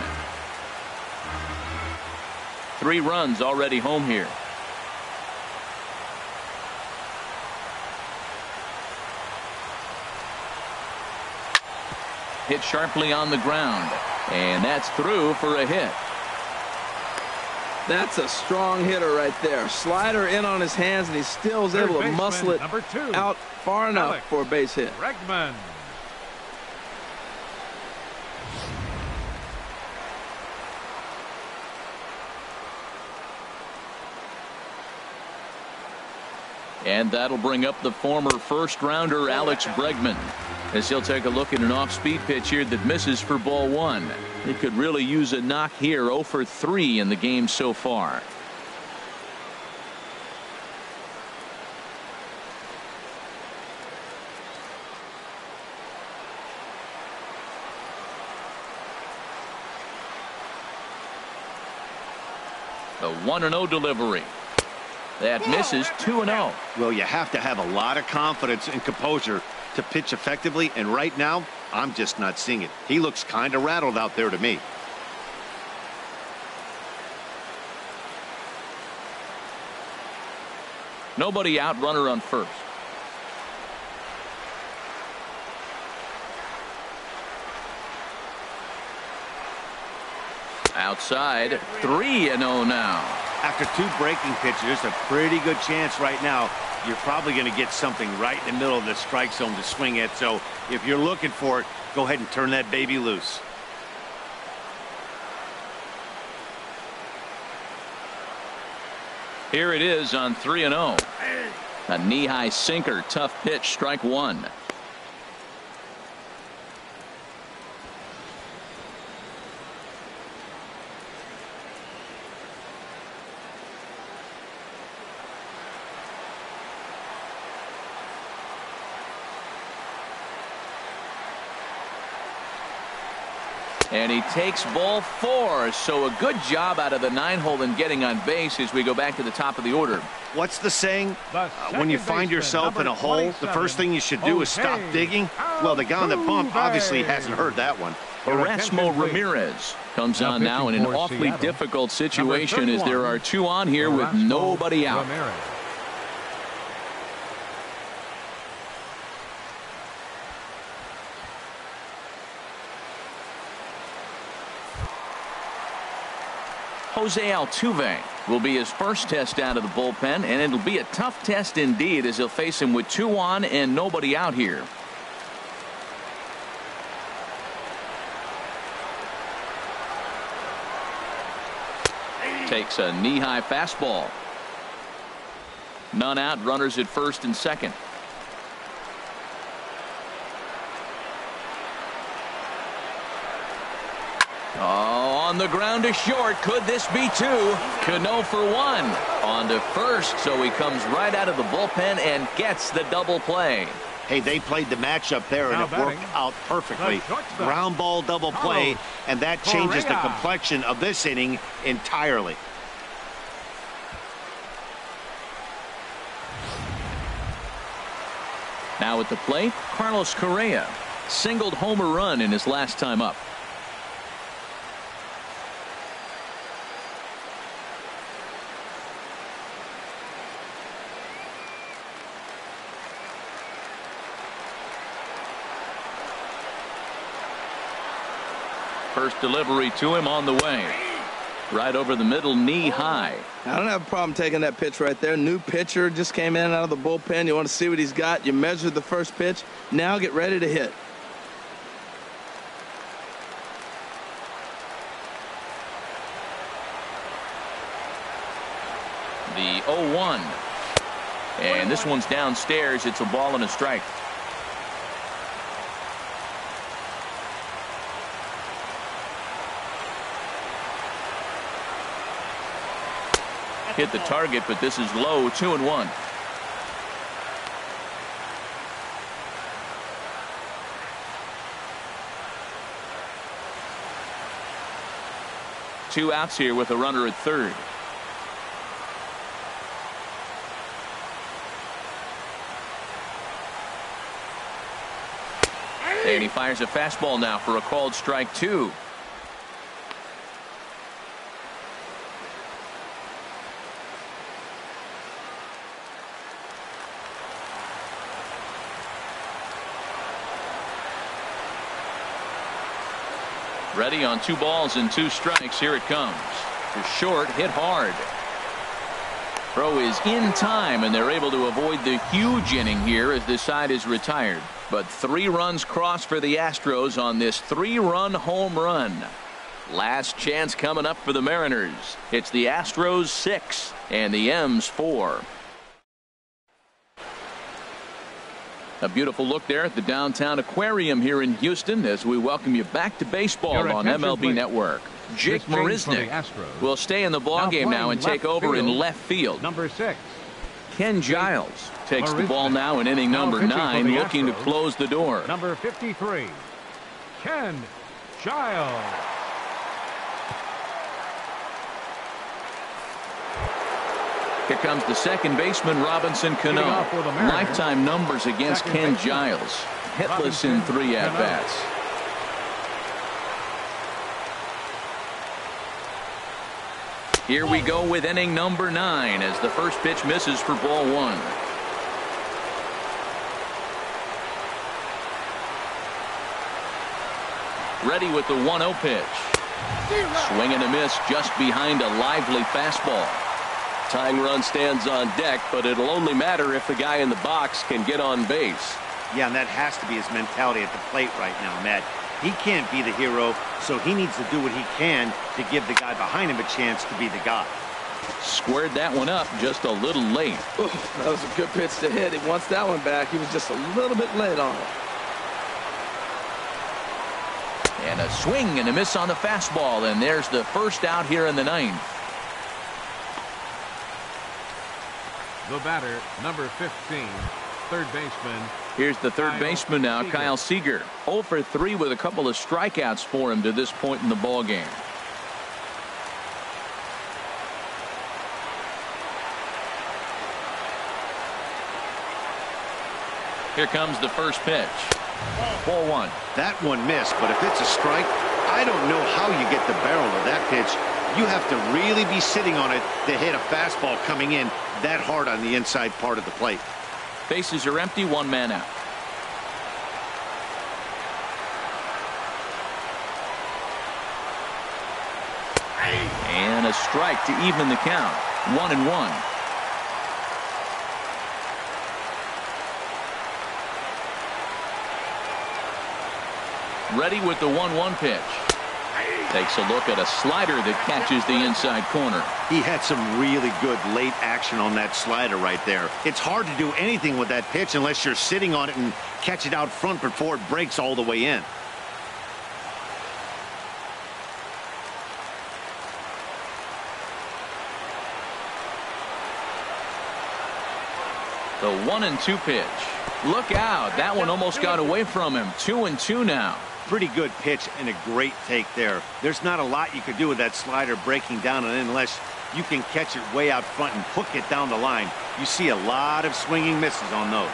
3 runs already home here. Hit sharply on the ground, and that's through for a hit. That's a strong hitter right there. Slider in on his hands, and he still is able to muscle it out far enough for a base hit. Bregman. And that'll bring up the former first-rounder Alex Bregman, as he'll take a look at an off-speed pitch here that misses for ball 1. He could really use a knock here. 0 for 3 in the game so far. The 1-0 delivery. That misses. 2-0. Well, you have to have a lot of confidence and composure to pitch effectively, and right now, I'm just not seeing it. He looks kind of rattled out there to me. Nobody out, runner on first. Outside, 3-0 now. After 2 breaking pitches, there's a pretty good chance right now you're probably going to get something right in the middle of the strike zone to swing at. So if you're looking for it, go ahead and turn that baby loose. Here it is on 3-0. A knee-high sinker, tough pitch, strike 1. And he takes ball 4. So a good job out of the 9-hole in getting on base as we go back to the top of the order. What's the saying? When you find yourself in a hole, the first thing you should do is stop digging. Well, the guy on the bump obviously hasn't heard that one. Erasmo Ramirez comes on now in an awfully difficult situation as there are 2 on here with nobody out. Jose Altuve will be his first test out of the bullpen, and it'll be a tough test indeed as he'll face him with 2 on and nobody out here. Takes a knee-high fastball. None out, runners at first and second. On the ground to short. Could this be 2? Cano for 1. On to first, so he comes right out of the bullpen and gets the double play. Hey, they played the matchup there, and it worked out perfectly. Ground ball double play, and that changes the complexion of this inning entirely. Now at the plate, Carlos Correa singled home a run in his last time up. First delivery to him on the way. Right over the middle, knee high. I don't have a problem taking that pitch right there. New pitcher just came in out of the bullpen. You want to see what he's got. You measured the first pitch. Now get ready to hit. The 0-1. And this one's downstairs. It's a ball and a strike. Hit the target, but this is low. 2-1. Two outs here with a runner at third. And he fires a fastball now for a called strike 2. Ready on 2 balls and 2 strikes. Here it comes. To short, hit hard. Throw is in time, and they're able to avoid the huge inning here as this side is retired. But 3 runs crossed for the Astros on this 3-run home run. Last chance coming up for the Mariners. It's the Astros 6 and the M's 4. A beautiful look there at the downtown aquarium here in Houston as we welcome you back to baseball on MLB Network. Jake Marisnick will stay in the ballgame now and take over in left field. Number 6. Ken Giles takes the ball now in inning number 9, looking to close the door. Number 53, Ken Giles. Here comes the second baseman, Robinson Cano. Lifetime numbers against Ken Giles. Hitless in 3 at-bats. Here we go with inning number 9 as the first pitch misses for ball 1. Ready with the 1-0 pitch. Swing and a miss just behind a lively fastball. Tying run stands on deck, but it'll only matter if the guy in the box can get on base. Yeah, and that has to be his mentality at the plate right now, Matt. He can't be the hero, so he needs to do what he can to give the guy behind him a chance to be the guy. Squared that one up just a little late. Ooh, that was a good pitch to hit. He wants that one back. He was just a little bit late on it. And a swing and a miss on the fastball, and there's the first out here in the 9th. The batter, number 15, third baseman. Here's the third baseman now, Kyle Seager. 0 for 3 with a couple of strikeouts for him to this point in the ball game. Here comes the first pitch. Ball 1. That one missed, but if it's a strike, I don't know how you get the barrel of that pitch. You have to really be sitting on it to hit a fastball coming in that hard on the inside part of the plate. Bases are empty, 1 man out. And a strike to even the count. 1-1. Ready with the 1-1 pitch. Takes a look at a slider that catches the inside corner. He had some really good late action on that slider right there. It's hard to do anything with that pitch unless you're sitting on it and catch it out front before it breaks all the way in. The 1-2 pitch. Look out. That one almost got away from him. 2-2 now. Pretty good pitch and a great take there. There's not a lot you could do with that slider breaking down and in unless you can catch it way out front and hook it down the line. You see a lot of swinging misses on those.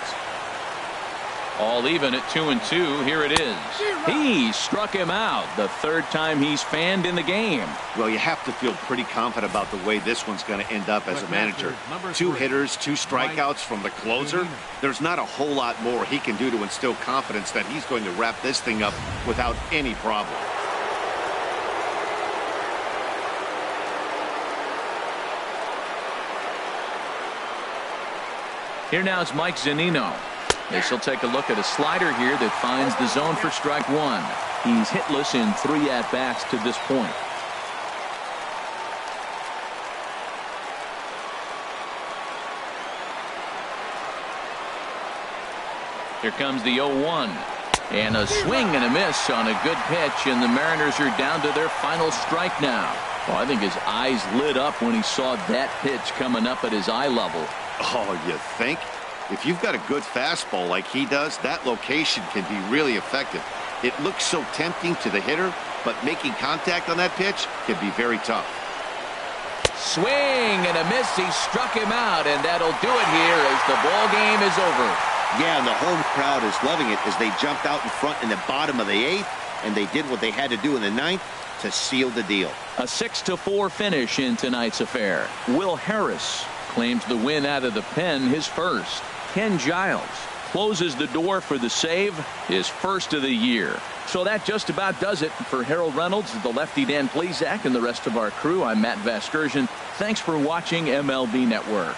All even at 2-2. Here it is. He struck him out. The third time he's fanned in the game. Well, you have to feel pretty confident about the way this one's going to end up as a manager. 2 hitters, 2 strikeouts from the closer. There's not a whole lot more he can do to instill confidence that he's going to wrap this thing up without any problem. Here now is Mike Zunino. This will take a look at a slider here that finds the zone for strike 1. He's hitless in 3 at-bats to this point. Here comes the 0-1. And a swing and a miss on a good pitch, and the Mariners are down to their final strike now. Well, I think his eyes lit up when he saw that pitch coming up at his eye level. Oh, you think? If you've got a good fastball like he does, that location can be really effective. It looks so tempting to the hitter, but making contact on that pitch can be very tough. Swing and a miss. He struck him out, and that'll do it here as the ball game is over. Yeah, and the home crowd is loving it as they jumped out in front in the bottom of the 8th, and they did what they had to do in the 9th to seal the deal. A 6-4 finish in tonight's affair. Will Harris claims the win out of the pen, his first. Ken Giles closes the door for the save, his first of the year. So that just about does it for Harold Reynolds, the lefty Dan Plesac, and the rest of our crew. I'm Matt Vasgersian. Thanks for watching MLB Network.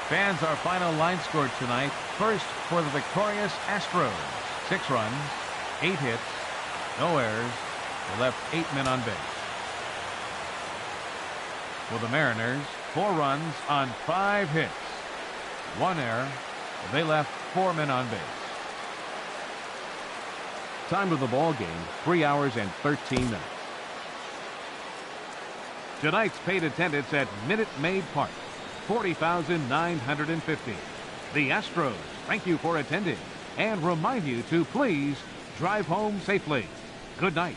Fans, our final line score tonight. First for the victorious Astros. 6 runs, 8 hits, no errors. They left 8 men on base. For the Mariners, 4 runs on 5 hits, 1 error. They left 4 men on base. Time of the ball game, 3 hours and 13 minutes. Tonight's paid attendance at Minute Maid Park, 40,950. The Astros thank you for attending and remind you to please drive home safely. Good night.